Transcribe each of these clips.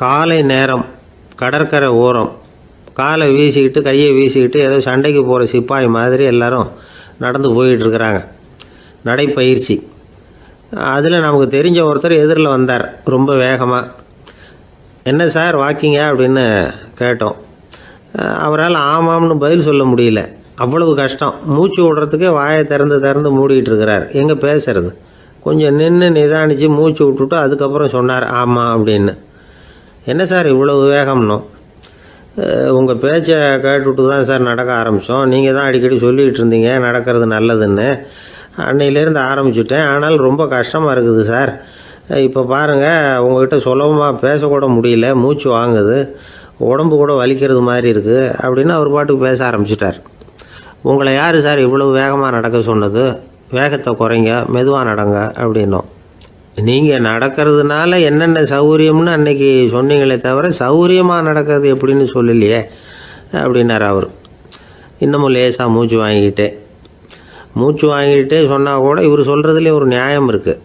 காலை நேரம், கடற்கரை ஓரம், காலை வீசிக்கிட்டு கையை வீசிக்கிட்டு ஏதோ சண்டைக்கு போகிற சிப்பாய் மாதிரி எல்லோரும் நடந்து போயிட்டுருக்குறாங்க. நடைப்பயிற்சி. அதில் நமக்கு தெரிஞ்ச ஒருத்தர் எதிரில் வந்தார் ரொம்ப வேகமாக. என்ன சார் வாக்கிங்க அப்படின்னு கேட்டோம். அவரால் ஆமாம்னு பதில் சொல்ல முடியல. அவ்வளவு கஷ்டம். மூச்சு விடுறதுக்கே வாயை திறந்து மூடிகிட்டு இருக்கிறார். எங்கே பேசுறது? கொஞ்சம் நின்று நிதானித்து மூச்சு விட்டுட்டு அதுக்கப்புறம் சொன்னார் ஆமாம் அப்படின்னு. என்ன சார் இவ்வளவு வேகம்னோ? உங்கள் பேச்சை கேட்டுவிட்டு தான் சார் நடக்க ஆரம்பித்தோம். நீங்கள் தான் அடிக்கடி சொல்லிகிட்டு இருந்தீங்க நடக்கிறது நல்லதுன்னு. அன்னையிலேருந்து ஆரம்பிச்சுட்டேன். ஆனால் ரொம்ப கஷ்டமாக இருக்குது சார். இப்போ பாருங்கள், உங்கள்கிட்ட சுலபமாக பேசக்கூட முடியல, மூச்சு வாங்குது, உடம்பு கூட வலிக்கிறது மாதிரி இருக்குது அப்படின்னு அவர் பாட்டுக்கு பேச ஆரம்பிச்சிட்டார். உங்களை யார் சார் இவ்வளவு வேகமாக நடக்க சொன்னது? வேகத்தை குறைங்க, மெதுவாக நடங்க அப்படின்னோம். நீங்கள் நடக்கிறதுனால என்னென்ன சௌகரியம்னு அன்றைக்கி சொன்னீங்களே தவிர சௌகரியமாக நடக்கிறது எப்படின்னு சொல்லலையே அப்படின்னார் அவர். இன்னமும் லேசாக மூச்சு வாங்கிக்கிட்டே சொன்னால் கூட இவர் சொல்கிறதுலேயே ஒரு நியாயம் இருக்குது.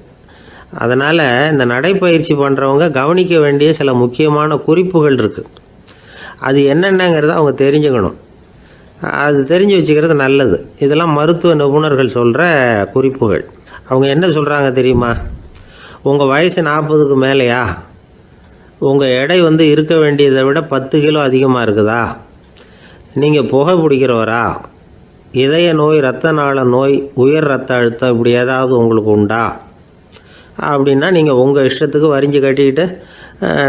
அதனால் இந்த நடைப்பயிற்சி பண்ணுறவங்க கவனிக்க வேண்டிய சில முக்கியமான குறிப்புகள் இருக்குது. அது என்னென்னங்கிறத அவங்க தெரிஞ்சுக்கணும். அது தெரிஞ்சு வச்சுக்கிறது நல்லது. இதெல்லாம் மருத்துவ நிபுணர்கள் சொல்கிற குறிப்புகள். அவங்க என்ன சொல்கிறாங்க தெரியுமா? உங்கள் வயசு 40க்கு மேலேயா? உங்கள் எடை இருக்க வேண்டியதை விட 10 கிலோ அதிகமாக இருக்குதா? நீங்கள் புகை பிடிக்கிறவரா? இதய நோய், இரத்த நாள நோய், உயர் இரத்த அழுத்தம் இப்படி ஏதாவது உங்களுக்கு உண்டா? அப்படின்னா நீங்கள் உங்கள் இஷ்டத்துக்கு வரிஞ்சு கட்டிக்கிட்டு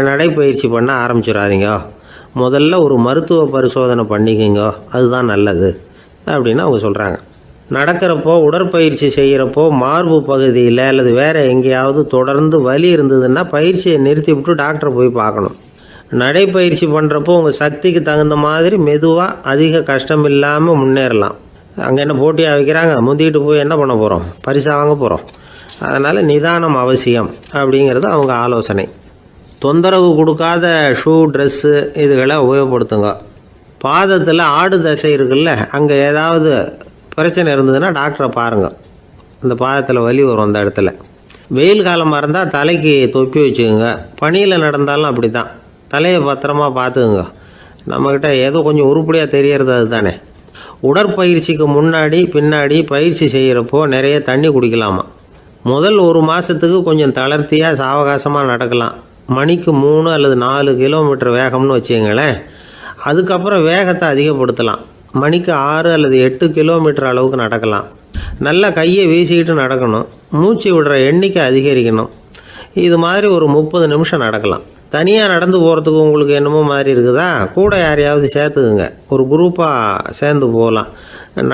நடைப்பயிற்சி பண்ண ஆரம்பிச்சிடாதீங்க. முதல்ல ஒரு மருத்துவ பரிசோதனை பண்ணிக்கோங்க, அதுதான் நல்லது அப்படின்னு அவங்க சொல்கிறாங்க. நடக்கிறப்போ, உடற்பயிற்சி செய்கிறப்போ மார்பு பகுதியில் அல்லது வேறு எங்கேயாவது தொடர்ந்து வலி இருந்ததுன்னா பயிற்சியை நிறுத்தி விட்டு டாக்டரை போய் பார்க்கணும். நடைப்பயிற்சி பண்ணுறப்போ உங்கள் சக்திக்கு தகுந்த மாதிரி மெதுவாக அதிக கஷ்டம் இல்லாமல் முன்னேறலாம். அங்கே என்ன போட்டியாக வைக்கிறாங்க? முந்திக்கிட்டு போய் என்ன பண்ண போகிறோம்? பரிசாக வாங்க போகிறோம். அதனால் நிதானம் அவசியம் அப்படிங்கிறது அவங்க ஆலோசனை. தொந்தரவு கொடுக்காத ஷூ, ட்ரெஸ்ஸு இதுகளை உபயோகப்படுத்துங்க. பாதத்தில் ஆடு தசை இருக்குல்ல, அங்கே ஏதாவது பிரச்சனை இருந்ததுன்னா டாக்டரை பாருங்கள். அந்த பாதத்தில் வலி வரும் அந்த இடத்துல. வெயில் காலமாக இருந்தால் தலைக்கு தொப்பி வச்சுக்கோங்க. பனியில் நடந்தாலும் அப்படி தான். தலையை பத்திரமா பார்த்துக்குங்க. நம்மக்கிட்ட ஏதோ கொஞ்சம் உருப்படியாக தெரியறது அது தானே. உடற்பயிற்சிக்கு முன்னாடி பின்னாடி பயிற்சி செய்கிறப்போ நிறைய தண்ணி குடிக்கலாமா. முதல் 1 மாதத்துக்கு கொஞ்சம் தளர்த்தியாக சாவகாசமாக நடக்கலாம். மணிக்கு 3 அல்லது 4 கிலோமீட்டர் வேகம்னு வச்சுங்களேன். அதுக்கப்புறம் வேகத்தை அதிகப்படுத்தலாம். மணிக்கு 6 அல்லது 8 கிலோமீட்டர் அளவுக்கு நடக்கலாம். நல்லா கையை வீசிக்கிட்டு நடக்கணும். மூச்சு விடுற எண்ணிக்கை அதிகரிக்கணும். இது மாதிரி ஒரு 30 நிமிஷம் நடக்கலாம். தனியாக நடந்து போகிறதுக்கு உங்களுக்கு என்னமோ மாதிரி இருக்குதா? கூட யாரையாவது சேர்த்துக்குங்க. ஒரு குரூப்பாக சேர்ந்து போகலாம்.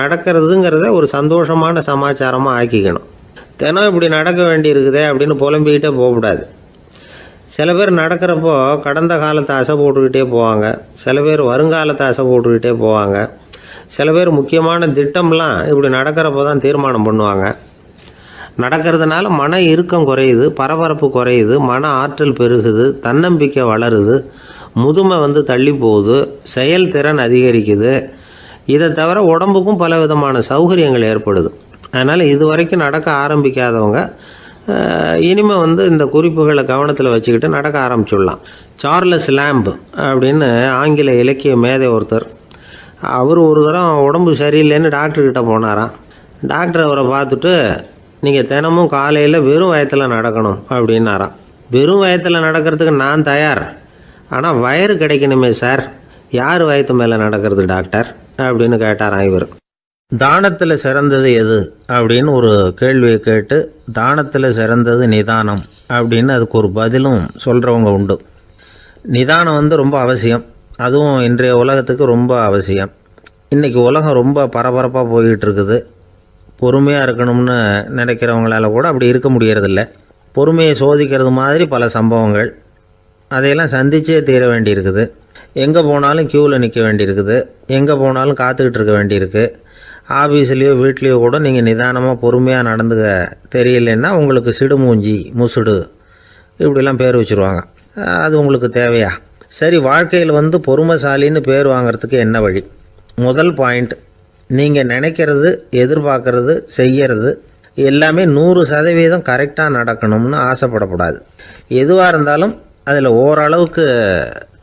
நடக்கிறதுங்கிறத ஒரு சந்தோஷமான சமாச்சாரமாக ஆக்கிக்கணும். தினம் இப்படி நடக்க வேண்டி இருக்குதே அப்படின்னு புலம்பிக்கிட்டே போகக்கூடாது. சில பேர் நடக்கிறப்போ கடந்த காலத்தை அசை போட்டுக்கிட்டே போவாங்க. சில பேர் வருங்காலத்தை அசை போட்டுக்கிட்டே போவாங்க. சில பேர் முக்கியமான திட்டம்லாம் இப்படி நடக்கிறப்போ தான் தீர்மானம் பண்ணுவாங்க. நடக்கிறதுனால மன இறுக்கம் குறையுது, பரபரப்பு குறையுது, மன ஆற்றல் பெருகுது, தன்னம்பிக்கை வளருது, முதுமை தள்ளி போகுது, செயல்திறன் அதிகரிக்குது. இதை தவிர உடம்புக்கும் பல விதமான சௌகரியங்கள் ஏற்படுது. அதனால் இது வரைக்கும் நடக்க ஆரம்பிக்காதவங்க இனிமேல் இந்த குறிப்புகளை கவனத்தில் வச்சுக்கிட்டு நடக்க ஆரம்பிச்சுடலாம். சார்லஸ் லேம்ப் அப்படின்னு ஆங்கில இலக்கிய மேதை ஒருத்தர். அவர் ஒரு தரம் உடம்பு சரியில்லைன்னு டாக்டர்கிட்ட போனாராம். டாக்டர் அவரை பார்த்துட்டு, நீங்கள் தினமும் காலையில் வெறும் வயத்தில் நடக்கணும் அப்படின்னாராம். வெறும் வயத்தில் நடக்கிறதுக்கு நான் தயார், ஆனால் வயிறு கிடைக்கணுமே சார். யார் வயத்து மேலே நடக்கிறது டாக்டர் அப்படின்னு கேட்டாராம் இவர். தானத்தில் சிறந்தது எது அப்படின்னு ஒரு கேள்வியை கேட்டு, தானத்தில் சிறந்தது நிதானம் அப்படின்னு அதுக்கு ஒரு பதிலும் சொல்கிறவங்க உண்டு. நிதானம் ரொம்ப அவசியம். அதுவும் இன்றைய உலகத்துக்கு ரொம்ப அவசியம். இன்றைக்கி உலகம் ரொம்ப பரபரப்பாக போய்கிட்டு இருக்குது. பொறுமையாக இருக்கணும்னு நினைக்கிறவங்களால கூட அப்படி இருக்க முடியறதில்ல. பொறுமையை சோதிக்கிறது மாதிரி பல சம்பவங்கள். அதையெல்லாம் சந்திச்சே தீர வேண்டியிருக்குது. எங்கே போனாலும் க்யூவில் நிற்க வேண்டியிருக்குது. எங்கே போனாலும் காத்துக்கிட்டு இருக்க வேண்டியிருக்கு. ஆஃபீஸ்லேயோ வீட்லேயோ கூட நீங்கள் நிதானமாக பொறுமையாக நடந்துக்க தெரியலன்னா உங்களுக்கு சிடுமூஞ்சி, முசுடு இப்படிலாம் பேர் வச்சுருவாங்க. அது உங்களுக்கு தேவையா? சரி, வாழ்க்கையில் பொறுமைசாலின்னு பேர் வாங்கிறதுக்கு என்ன வழி? முதல் பாயிண்ட், நீங்கள் நினைக்கிறது, எதிர்பார்க்கறது, செய்கிறது எல்லாமே 100% கரெக்டாக நடக்கணும்னு ஆசைப்படக்கூடாது. எதுவாக இருந்தாலும் அதில் ஓரளவுக்கு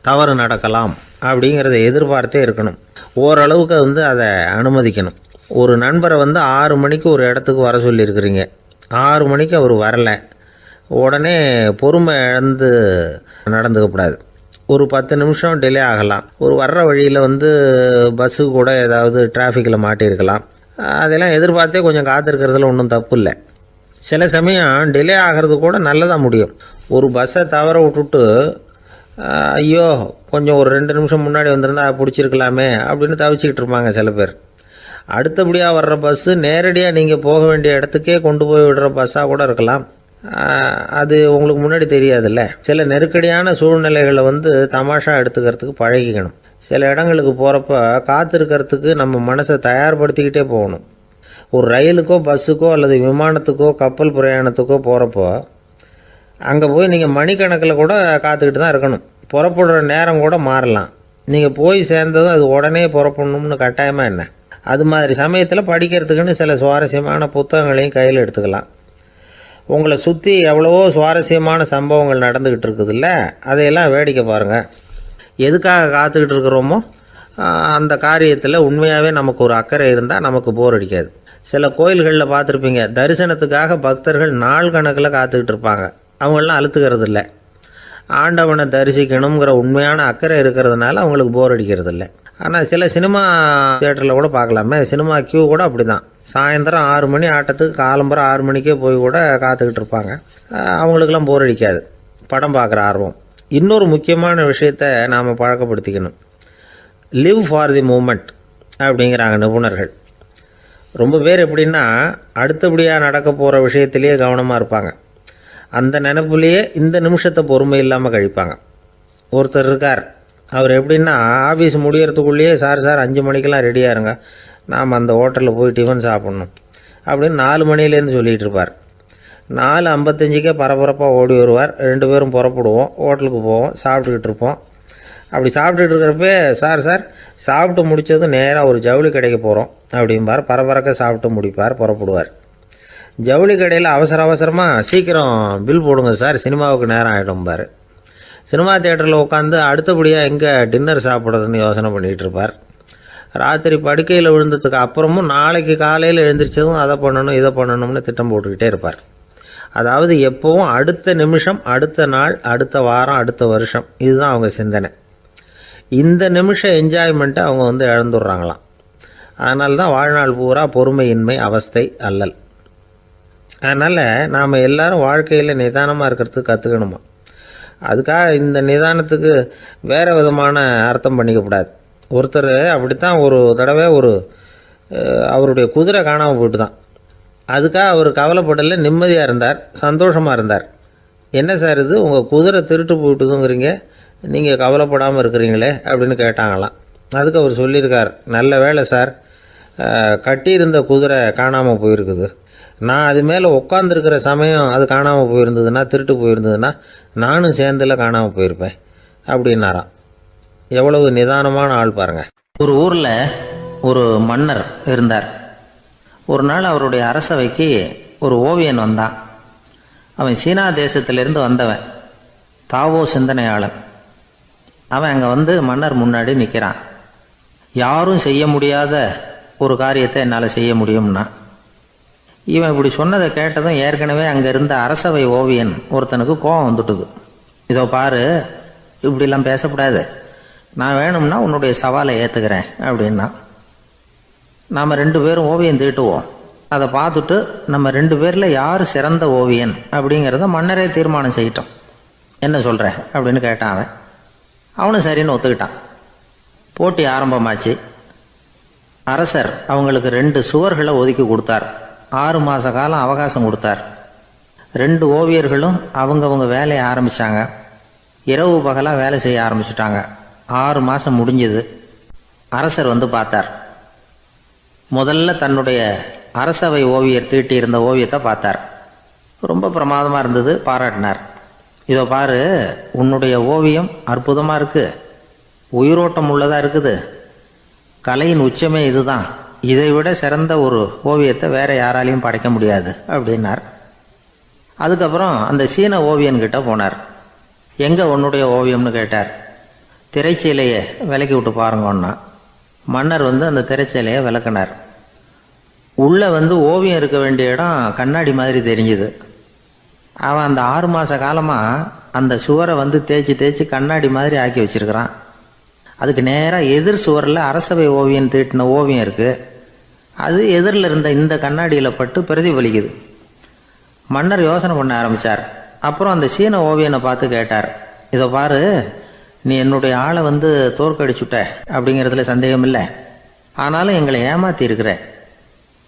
தவறு நடக்கலாம் அப்படிங்கிறத எதிர்பார்த்தே இருக்கணும். ஓரளவுக்கு அதை அனுமதிக்கணும். ஒரு நண்பரை 6 மணிக்கு ஒரு இடத்துக்கு வர சொல்லியிருக்கிறீங்க, 6 மணிக்கு அவர் வரலை, உடனே பொறுமை இழந்து நடந்துக்கக்கூடாது. ஒரு 10 நிமிஷம் டிலே ஆகலாம். ஒரு வர்ற வழியில் பஸ்ஸு கூட ஏதாவது டிராஃபிக்கில் மாட்டியிருக்கலாம். அதெல்லாம் எதிர்பார்த்தே கொஞ்சம் காத்திருக்கிறதுல ஒன்றும் தப்பு இல்லை. சில சமயம் டிலே ஆகிறது கூட நல்லதாக முடியும். ஒரு பஸ்ஸை தவற விட்டுட்டு ஐயோ கொஞ்சம் ஒரு 2 நிமிஷம் முன்னாடி வந்திருந்தா பிடிச்சிருக்கலாமே அப்படின்னு தவிச்சிக்கிட்டு இருப்பாங்க சில பேர். அடுத்தபடியாக வர்ற பஸ்ஸு நேரடியாக நீங்கள் போக வேண்டிய இடத்துக்கே கொண்டு போய் விடுற பஸ்ஸாக கூட இருக்கலாம். அது உங்களுக்கு முன்னாடி தெரியாதுல்ல. சில நெருக்கடியான சூழ்நிலைகளை தமாஷா எடுத்துக்கிறதுக்கு பழகிக்கணும். சில இடங்களுக்கு போகிறப்ப காத்திருக்கிறதுக்கு நம்ம மனசை தயார்படுத்திக்கிட்டே போகணும். ஒரு ரயிலுக்கோ பஸ்ஸுக்கோ அல்லது விமானத்துக்கோ கப்பல் பிரயாணத்துக்கோ போகிறப்போ அங்கே போய் நீங்கள் மணிக்கணக்கில் கூட காத்துக்கிட்டு தான் இருக்கணும். புறப்படுற நேரம் கூட மாறலாம். நீங்கள் போய் சேர்ந்ததும் அது உடனே புறப்படணும்னு கட்டாயமாக என்ன? அது மாதிரி சமயத்தில் படிக்கிறதுக்குன்னு சில சுவாரஸ்யமான புத்தகங்களையும் கையில் எடுத்துக்கலாம். உங்களை சுற்றி எவ்வளவோ சுவாரஸ்யமான சம்பவங்கள் நடந்துக்கிட்டு இருக்குதுல்ல, அதையெல்லாம் வேடிக்கை பாருங்கள். எதுக்காக காத்துக்கிட்டு இருக்கிறோமோ அந்த காரியத்தில் உண்மையாகவே நமக்கு ஒரு அக்கறை இருந்தால் நமக்கு போர் அடிக்காது. சில கோயில்களில் பார்த்துருப்பீங்க, தரிசனத்துக்காக பக்தர்கள் நாள் கணக்கில் காத்துக்கிட்டு இருப்பாங்க. அவங்களெலாம் அழுத்துக்கிறது இல்லை. ஆண்டவனை தரிசிக்கணுங்கிற உண்மையான அக்கறை இருக்கிறதுனால அவங்களுக்கு போர் அடிக்கிறது இல்லை. ஆனால் சில சினிமா தியேட்டரில் கூட பார்க்கலாமே, சினிமா கியூ கூட அப்படி தான். சாயந்தரம் 6 மணி ஆட்டத்துக்கு காலம்பரம் 6 மணிக்கே போய் கூட காத்துக்கிட்டு இருப்பாங்க. அவங்களுக்கெல்லாம் போர் அடிக்காது, படம் பார்க்குற ஆர்வம். இன்னொரு முக்கியமான விஷயத்தை நாம் பழக்கப்படுத்திக்கணும். லிவ் ஃபார் தி மூமெண்ட் அப்படிங்கிறாங்க நிபுணர்கள். ரொம்ப பேர் எப்படின்னா அடுத்தபடியாக நடக்க போகிற விஷயத்திலேயே கவனமாக இருப்பாங்க. அந்த நினைப்புலேயே இந்த நிமிஷத்தை பொறுமை இல்லாமல் கழிப்பாங்க. ஒருத்தர் இருக்கார், அவர் எப்படின்னா ஆஃபீஸ் முடியறதுக்குள்ளேயே சார் 5 மணிக்கெல்லாம் ரெடியாக இருங்க, நாம் அந்த ஹோட்டலில் போய் டிஃபன் சாப்பிட்ணும் அப்படின்னு 4 மணிலேருந்து சொல்லிகிட்டு இருப்பார். 4:55 பரபரப்பாக ஓடி வருவார். 2 பேரும் புறப்படுவோம், ஹோட்டலுக்கு போவோம், சாப்பிட்டுக்கிட்டு இருப்போம். அப்படி சாப்பிட்டுட்டு இருக்கிறப்பே சார் சாப்பிட்டு முடித்ததும் நேராக ஒரு ஜவுளி கடைக்கு போகிறோம் அப்படிம்பார். பரபரக்க சாப்பிட்டு முடிப்பார், புறப்படுவார். ஜவுளி கடையில் அவசரமாக சீக்கிரம் பில் போடுங்க சார், சினிமாவுக்கு நேரம் ஆகிடும்பார். சினிமா தியேட்டரில் உட்காந்து அடுத்தபடியாக எங்கே டின்னர் சாப்பிட்றதுன்னு யோசனை பண்ணிகிட்டு இருப்பார். ராத்திரி படுக்கையில் விழுந்ததுக்கு அப்புறமும் நாளைக்கு காலையில் எழுந்திரிச்சதும் அதை பண்ணணும் இதை பண்ணணும்னு திட்டம் போட்டுக்கிட்டே இருப்பார். அதாவது எப்போவும் அடுத்த நிமிஷம், அடுத்த நாள், அடுத்த வாரம், அடுத்த வருஷம், இதுதான் அவங்க சிந்தனை. இந்த நிமிஷம் என்ஜாய்மெண்ட்டை அவங்க இழந்துடுறாங்களாம். அதனால தான் வாழ்நாள் பூரா பொறுமையின்மை, அவஸ்தை, அல்லல். அதனால் நாம் எல்லோரும் வாழ்க்கையில் நிதானமாக இருக்கிறதுக்கு கற்றுக்கணுமா. அதுக்காக இந்த நிதானத்துக்கு வேறு விதமான அர்த்தம் பண்ணிக்கக்கூடாது. ஒருத்தர் அப்படித்தான் ஒரு தடவை அவருடைய குதிரை காணாமல் போயிட்டு தான். அதுக்காக அவர் கவலைப்படலை, நிம்மதியாக இருந்தார், சந்தோஷமாக இருந்தார். என்ன சார் இது, உங்கள் குதிரை திருட்டு போயிட்டுதுங்கிறீங்க, நீங்கள் கவலைப்படாமல் இருக்கிறீங்களே அப்படின்னு கேட்டாங்களாம். அதுக்கு அவர் சொல்லியிருக்கார், நல்ல வேலை சார், கட்டியிருந்த குதிரை காணாமல் போயிருக்குது. நான் அது மேலே உட்காந்துருக்கிற சமயம் அது காணாமல் போயிருந்ததுன்னா, திருட்டு போயிருந்ததுன்னா நானும் சேர்ந்தில் காணாமல் போயிருப்பேன் அப்படின்னாராம். எவ்வளவு நிதானமான ஆள் பாருங்கள். ஒரு ஊரில் ஒரு மன்னர் இருந்தார். ஒரு நாள் அவருடைய அரசவைக்கு ஒரு ஓவியன் வந்தான். அவன் சீனா தேசத்திலிருந்து வந்தவன், தாவோ சிந்தனையாளன். அவன் அங்கே மன்னர் முன்னாடி நிற்கிறான். யாரும் செய்ய முடியாத ஒரு காரியத்தை என்னால் செய்ய முடியும்னா. இவன் இப்படி சொன்னதை கேட்டதும் ஏற்கனவே அங்கே இருந்த அரசவை ஓவியன் ஒருத்தனுக்கு கோபம் வந்துட்டுது. இதோ பாரு, இப்படிலாம் பேசக்கூடாது, நான் வேணும்னா உன்னுடைய சவாலை ஏற்றுக்கிறேன் அப்படின்னா. நாம் 2 பேரும் ஓவியம் தீட்டுவோம், அதை பார்த்துட்டு நம்ம 2 பேரில் யார் சிறந்த ஓவியன் அப்படிங்கிறத மன்னரே தீர்மானம் செய்யட்டும், என்ன சொல்கிற அப்படின்னு கேட்டான் அவன். அவனும் சரின்னு ஒத்துக்கிட்டான். போட்டி ஆரம்பமாச்சு. அரசர் அவங்களுக்கு 2 சுவர்களை ஒதுக்கி கொடுத்தார். 6 மாத காலம் அவகாசம் கொடுத்தார். 2 ஓவியர்களும் அவங்கவுங்க வேலையை ஆரம்பித்தாங்க. இரவு பகலாக வேலை செய்ய ஆரம்பிச்சுட்டாங்க. 6 மாதம் முடிஞ்சது. அரசர் பார்த்தார். முதல்ல தன்னுடைய அரசவை ஓவியர் தீட்டியிருந்த ஓவியத்தை பார்த்தார். ரொம்ப பிரமாதமாக இருந்தது, பாராட்டினார். இதோ பாரு, உன்னுடைய ஓவியம் அற்புதமாக இருக்குது, உயிரோட்டம் உள்ளதாக இருக்குது, கலையின் உச்சமே இதுதான், இதை விட சிறந்த ஒரு ஓவியத்தை வேற யாராலையும் படைக்க முடியாது அப்படின்னார். அதுக்கப்புறம் அந்த சீன ஓவியன்கிட்ட போனார். எங்கே உன்னுடைய ஓவியம்னு கேட்டார். திரைச்சீலையை விலக்கி விட்டு பாருங்கன்னா மன்னர் அந்த திரைச்சீலையை விளக்குனார். உள்ளே ஓவியம் இருக்க வேண்டிய இடம் கண்ணாடி மாதிரி தெரிஞ்சுது. அவன் அந்த 6 மாத காலமாக அந்த சுவரை தேய்ச்சி தேய்ச்சி கண்ணாடி மாதிரி ஆக்கி வச்சிருக்கிறான். அதுக்கு நேராக எதிர் சுவரில் அரசவை ஓவியம் தீட்டின ஓவியம் இருக்குது. அது எதிரில் இருந்த இந்த கண்ணாடியில் பட்டு பிரதிபலிக்குது. மன்னர் யோசனை பண்ண ஆரம்பித்தார். அப்புறம் அந்த சீன ஓவியனை பார்த்து கேட்டார், இதை பாரு, நீ என்னுடைய ஆளை தோற்கடிச்சுட்ட அப்படிங்கிறதுல சந்தேகம் இல்லை. ஆனாலும் எங்களை ஏமாத்தி இருக்கிற,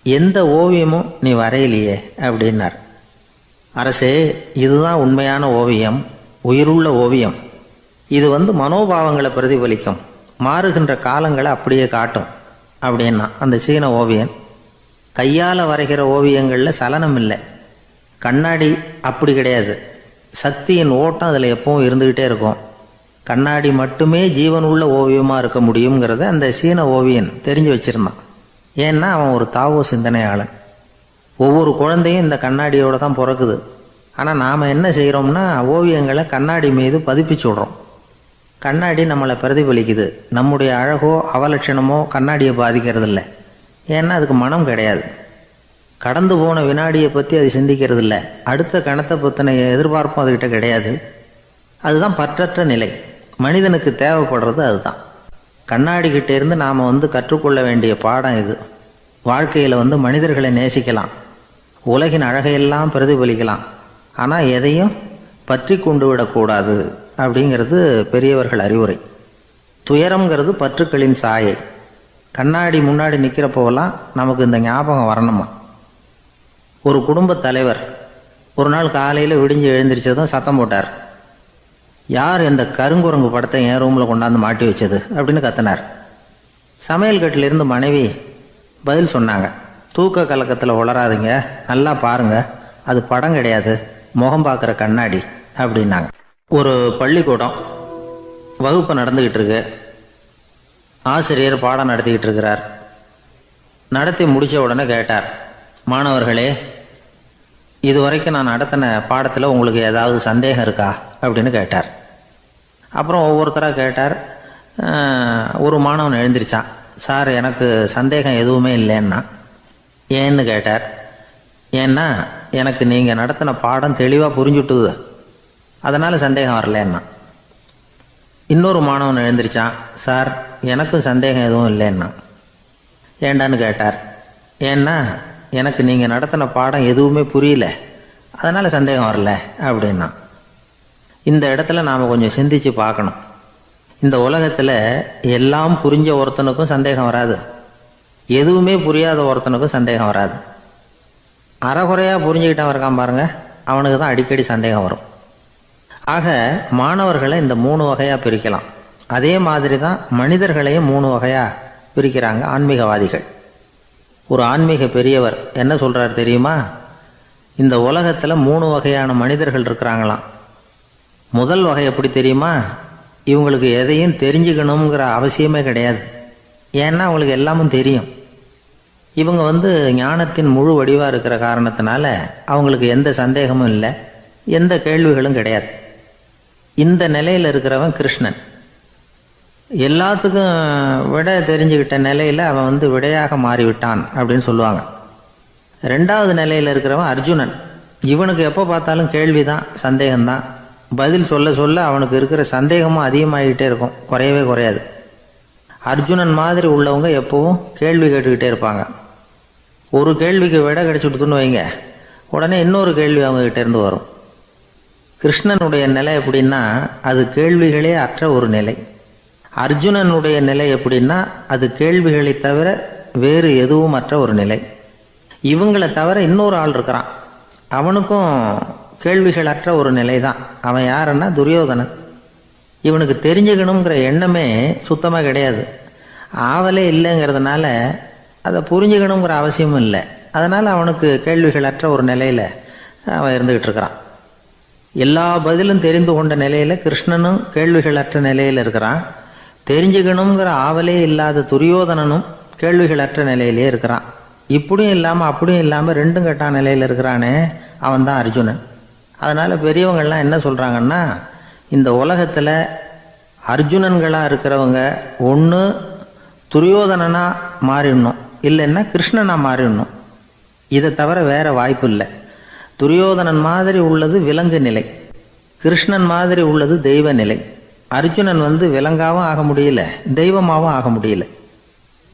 எந்த ஓவியமும் நீ வரையிலையே அப்படின்னார். அரசே, இதுதான் உண்மையான ஓவியம், உயிருள்ள ஓவியம். இது மனோபாவங்களை பிரதிபலிக்கும், மாறுகின்ற காலங்களை அப்படியே காட்டும் அப்படின்னா அந்த சீன ஓவியன். கையால் வரைகிற ஓவியங்களில் சலனம் இல்லை. கண்ணாடி அப்படி கிடையாது. சக்தியின் ஓட்டம் அதில் எப்பவும் இருந்துக்கிட்டே இருக்கும். கண்ணாடி மட்டுமே ஜீவன் உள்ள ஓவியமாக இருக்க முடியுங்கிறத அந்த சீன ஓவியன் தெரிஞ்சு வச்சிருந்தான். ஏன்னா அவன் ஒரு தாவோ சிந்தனையாளன். ஒவ்வொரு குழந்தையும் இந்த கண்ணாடியோடு தான் பிறக்குது. ஆனால் நாம் என்ன செய்கிறோம்னா ஓவியங்களை கண்ணாடி மீது பதிப்பிச்சு விடுறோம். கண்ணாடி நம்மளை பிரதிபலிக்குது. நம்முடைய அழகோ அவலட்சணமோ கண்ணாடியை பாதிக்கிறது இல்லை. ஏன்னா அதுக்கு மனம் கிடையாது. கடந்து போன வினாடியை பற்றி அது சிந்திக்கிறது இல்லை. அடுத்த கணத்தை பற்றின எதிர்பார்ப்பும் அதுகிட்ட கிடையாது. அதுதான் பற்றற்ற நிலை. மனிதனுக்கு தேவைப்படுறது அதுதான். கண்ணாடிக்கிட்ட இருந்து நாம் கற்றுக்கொள்ள வேண்டிய பாடம் இது. வாழ்க்கையில் மனிதர்களை நேசிக்கலாம், உலகின் அழகையெல்லாம் பிரதிபலிக்கலாம், ஆனால் எதையும் பற்றி கொண்டு விடக்கூடாது அப்படிங்கிறது பெரியவர்கள் அறிவுரை. துயரம்ங்கிறது பற்றுக்களின் சாயை. கண்ணாடி முன்னாடி நிற்கிறப்போவெல்லாம் நமக்கு இந்த ஞாபகம் வரணுமா. ஒரு குடும்ப தலைவர் ஒரு நாள் காலையில் விடிஞ்சு எழுந்திரிச்சதும் சத்தம் போட்டார். யார் இந்த கருங்குரங்கு படத்தை என் ரூமில் கொண்டாந்து மாட்டி வச்சது அப்படின்னு கத்தினார். சமையல் கட்டிலிருந்து மனைவி பதில் சொன்னாங்க, தூக்க கலக்கத்தில் உளராதிங்க, நல்லா பாருங்க, அது படம் கிடையாது, முகம் பார்க்குற கண்ணாடி அப்படின்னாங்க. ஒரு பள்ளிக்கூடம் வகுப்பு நடந்துக்கிட்டு இருக்கு. ஆசிரியர் பாடம் நடத்திக்கிட்டு இருக்கிறார். நடத்தி முடித்த உடனே கேட்டார், மாணவர்களே, இதுவரைக்கும் நான் நடத்தின பாடத்தில் உங்களுக்கு ஏதாவது சந்தேகம் இருக்கா அப்படின்னு கேட்டார். அப்புறம் ஒவ்வொருத்தராக கேட்டார். ஒரு மாணவன் எழுந்திரிச்சான். சார், எனக்கு சந்தேகம் எதுவுமே இல்லைன்னா. ஏன்னு கேட்டார். ஏன்னா எனக்கு நீங்கள் நடத்தின பாடம் தெளிவாக புரிஞ்சுட்டுது, அதனால் சந்தேகம் வரலன்னா. இன்னொரு மாணவன் எழுந்திரிச்சான். சார், எனக்கும் சந்தேகம் எதுவும் இல்லைன்னா. ஏண்டான்னு கேட்டார். ஏன்னா எனக்கு நீங்கள் நடத்தின பாடம் எதுவுமே புரியல, அதனால் சந்தேகம் வரல அப்படின்னா. இந்த இடத்துல நாம் கொஞ்சம் சிந்திச்சு பார்க்கணும். இந்த உலகத்தில் எல்லாம் புரிஞ்ச ஒருத்தனுக்கும் சந்தேகம் வராது, எதுவுமே புரியாத ஒருத்தனுக்கும் சந்தேகம் வராது. அறகுறையாக புரிஞ்சுக்கிட்டவன் இருக்கான் பாருங்க, அவனுக்கு தான் அடிக்கடி சந்தேகம் வரும். ஆக மாணவர்களை இந்த 3 வகையாக பிரிக்கலாம். அதே மாதிரி தான் மனிதர்களையும் 3 வகையாக பிரிக்கிறாங்க ஆன்மீகவாதிகள். ஒரு ஆன்மீக பெரியவர் என்ன சொல்கிறார் தெரியுமா? இந்த உலகத்தில் 3 வகையான மனிதர்கள் இருக்கிறாங்களாம். முதல் வகை எப்படி தெரியுமா? இவங்களுக்கு எதையும் தெரிஞ்சுக்கணுங்கிற அவசியமே கிடையாது. ஏன்னா அவங்களுக்கு எல்லாமும் தெரியும். இவங்க ஞானத்தின் முழு வடிவாக இருக்கிற காரணத்தினால அவங்களுக்கு எந்த சந்தேகமும் இல்லை, எந்த கேள்விகளும் கிடையாது. இந்த நிலையில் இருக்கிறவன் கிருஷ்ணன். எல்லாத்துக்கும் விட தெரிஞ்சுக்கிட்ட நிலையில் அவன் விடையாக மாறிவிட்டான் அப்படின்னு சொல்லுவாங்க. 2வது நிலையில் இருக்கிறவன் அர்ஜுனன். இவனுக்கு எப்போ பார்த்தாலும் கேள்விதான், சந்தேகம்தான். பதில் சொல்ல சொல்ல அவனுக்கு இருக்கிற சந்தேகமும் அதிகமாகிக்கிட்டே இருக்கும், குறையவே குறையாது. அர்ஜுனன் மாதிரி உள்ளவங்க எப்பவும் கேள்வி கேட்டுக்கிட்டே இருப்பாங்க. ஒரு கேள்விக்கு விட கிடைச்சுட்டுன்னு வைங்க, உடனே இன்னொரு கேள்வி அவங்ககிட்ட இருந்து வரும். கிருஷ்ணனுடைய நிலை எப்படின்னா அது கேள்விகளே அற்ற ஒரு நிலை. அர்ஜுனனுடைய நிலை எப்படின்னா அது கேள்விகளை தவிர வேறு எதுவும் அற்ற ஒரு நிலை. இவங்களை தவிர இன்னொரு ஆள் இருக்கிறான், அவனுக்கும் கேள்விகள் அற்ற ஒரு நிலை தான். அவன் யாருன்னா துரியோதனன். இவனுக்கு தெரிஞ்சுக்கணுங்கிற எண்ணமே சுத்தமாக கிடையாது. ஆவலே இல்லைங்கிறதுனால அதை புரிஞ்சுக்கணுங்கிற அவசியமும் இல்லை. அதனால் அவனுக்கு கேள்விகள் அற்ற ஒரு நிலையில் அவன் இருந்துக்கிட்டு இருக்கிறான். எல்லா பதிலும் தெரிந்து கொண்ட நிலையில் கிருஷ்ணனும் கேள்விகள் அற்ற நிலையில் இருக்கிறான். தெரிஞ்சுக்கணுங்கிற ஆவலே இல்லாத துரியோதனனும் கேள்விகள் அற்ற நிலையிலே இருக்கிறான். இப்படியும் இல்லாமல் அப்படியும் இல்லாமல் 2ம் கெட்டான் நிலையில் இருக்கிறானே, அவன் தான் அர்ஜுனன். அதனால் பெரியவங்கள்லாம் என்ன சொல்கிறாங்கன்னா, இந்த உலகத்தில் அர்ஜுனன்களாக இருக்கிறவங்க ஒன்று துரியோதனனாக மாறிடணும், இல்லைன்னா கிருஷ்ணனாக மாறிடணும். இதை தவிர வேறு வாய்ப்பு இல்லை. துரியோதனன் மாதிரி உள்ளது விலங்கு நிலை, கிருஷ்ணன் மாதிரி உள்ளது தெய்வ நிலை. அர்ஜுனன் விலங்காகவும் ஆக முடியல, தெய்வமாகவும் ஆக முடியல.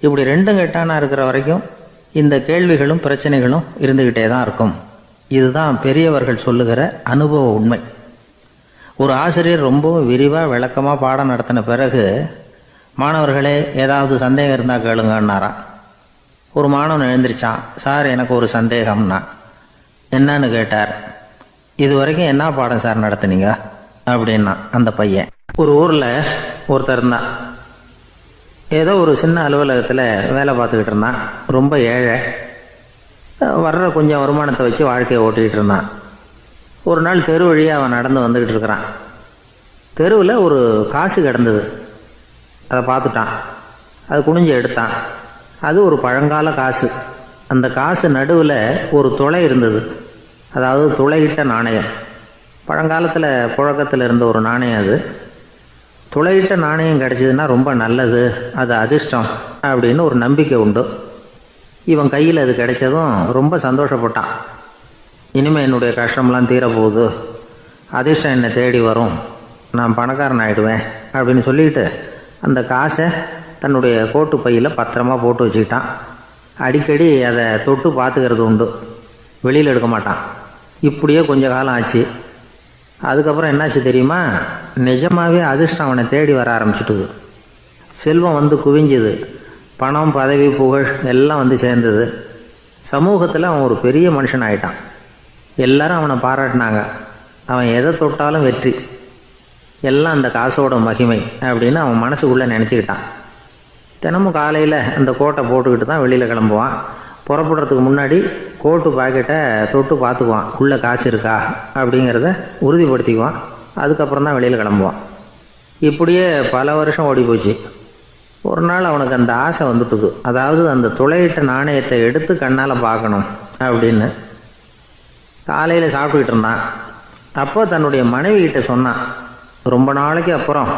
இப்படி ரெண்டும் கெட்டானா இருக்கிற வரைக்கும் இந்த கேள்விகளும் பிரச்சனைகளும் இருந்துக்கிட்டே தான் இருக்கும். இதுதான் பெரியவர்கள் சொல்லுகிற அனுபவ உண்மை. ஒரு ஆசிரியர் ரொம்பவும் விரிவாக விளக்கமாக பாடம் நடத்தின பிறகு, மாணவர்களே ஏதாவது சந்தேகம் இருந்தால் கேளுங்கன்னாராம். ஒரு மாணவன் எழுந்திரிச்சான். சார், எனக்கு ஒரு சந்தேகம்னா. என்னன்னு கேட்டார். இது வரைக்கும் என்ன பாடம் சார் நடத்துனீங்க அப்படின்னா அந்த பையன். ஒரு ஊரில் ஒருத்தர் இருந்தான். ஏதோ ஒரு சின்ன அலுவலகத்தில் வேலை பார்த்துக்கிட்டு இருந்தான். ரொம்ப ஏழை. வர்ற கொஞ்சம் வருமானத்தை வச்சு வாழ்க்கையை ஓட்டிகிட்டு இருந்தான். ஒரு நாள் தெரு வழியாக அவன் நடந்து வந்துக்கிட்டு இருக்கிறான். தெருவில் ஒரு காசு கிடந்தது. அதை பார்த்துட்டான். அது குனிஞ்சு எடுத்தான். அது ஒரு பழங்கால காசு. அந்த காசு நடுவில் ஒரு துளை இருந்தது, அதாவது துளையிட்ட நாணயம். பழங்காலத்தில் புழக்கத்தில் இருந்த ஒரு நாணயம் அது. துளையிட்ட நாணயம் கிடச்சிதுன்னா ரொம்ப நல்லது, அது அதிர்ஷ்டம் அப்படின்னு ஒரு நம்பிக்கை உண்டு. இவன் கையில் அது கிடைச்சதும் ரொம்ப சந்தோஷப்பட்டான். இனிமேல் என்னுடைய கஷ்டம்லாம் தீரப்போகுது, அதிர்ஷ்டம் என்னை தேடி வரும், நான் பணக்காரன் ஆகிடுவேன் அப்படின்னு சொல்லிட்டு அந்த காசை தன்னுடைய கோட்டு பையில் பத்திரமா போட்டு வச்சுக்கிட்டான். அடிக்கடி அதை தொட்டு பார்த்துக்கிறது உண்டு, வெளியில் எடுக்க மாட்டான். இப்படியே கொஞ்ச காலம் ஆச்சு. அதுக்கப்புறம் என்னாச்சு தெரியுமா? நிஜமாகவே அதிர்ஷ்டம் அவனை தேடி வர ஆரம்பிச்சிட்டுது. செல்வம் குவிஞ்சுது. பணம், பதவி, புகழ் எல்லாம் சேர்ந்தது. சமூகத்தில் அவன் ஒரு பெரிய மனுஷன் ஆயிட்டான். எல்லாரும் அவனை பாராட்டினாங்க. அவன் எதை தொட்டாலும் வெற்றி, எல்லாம் அந்த காசோட மகிமை அப்படின்னு அவன் மனசுக்குள்ளே நினச்சிக்கிட்டான். தினமும் காலையில் அந்த கோட்டை போட்டுக்கிட்டு தான் வெளியில் கிளம்புவான். புறப்படுறதுக்கு முன்னாடி கோட்டு பாக்கெட்டை தொட்டு பார்த்துக்குவான், உள்ளே காசு இருக்கா அப்படிங்கிறத உறுதிப்படுத்திக்குவான். அதுக்கப்புறம் தான் வெளியில் கிளம்புவான். இப்படியே பல வருஷம் ஓடி போச்சு. ஒரு நாள் அவனுக்கு அந்த ஆசை வந்துட்டுது, அதாவது அந்த துளையிட்ட நாணயத்தை எடுத்து கண்ணால் பார்க்கணும் அப்படின்னு. காலையில் சாப்பிட்டுக்கிட்டு இருந்தான். அப்போ தன்னுடைய மனைவிகிட்ட சொன்னான், ரொம்ப நாளைக்கு அப்புறம்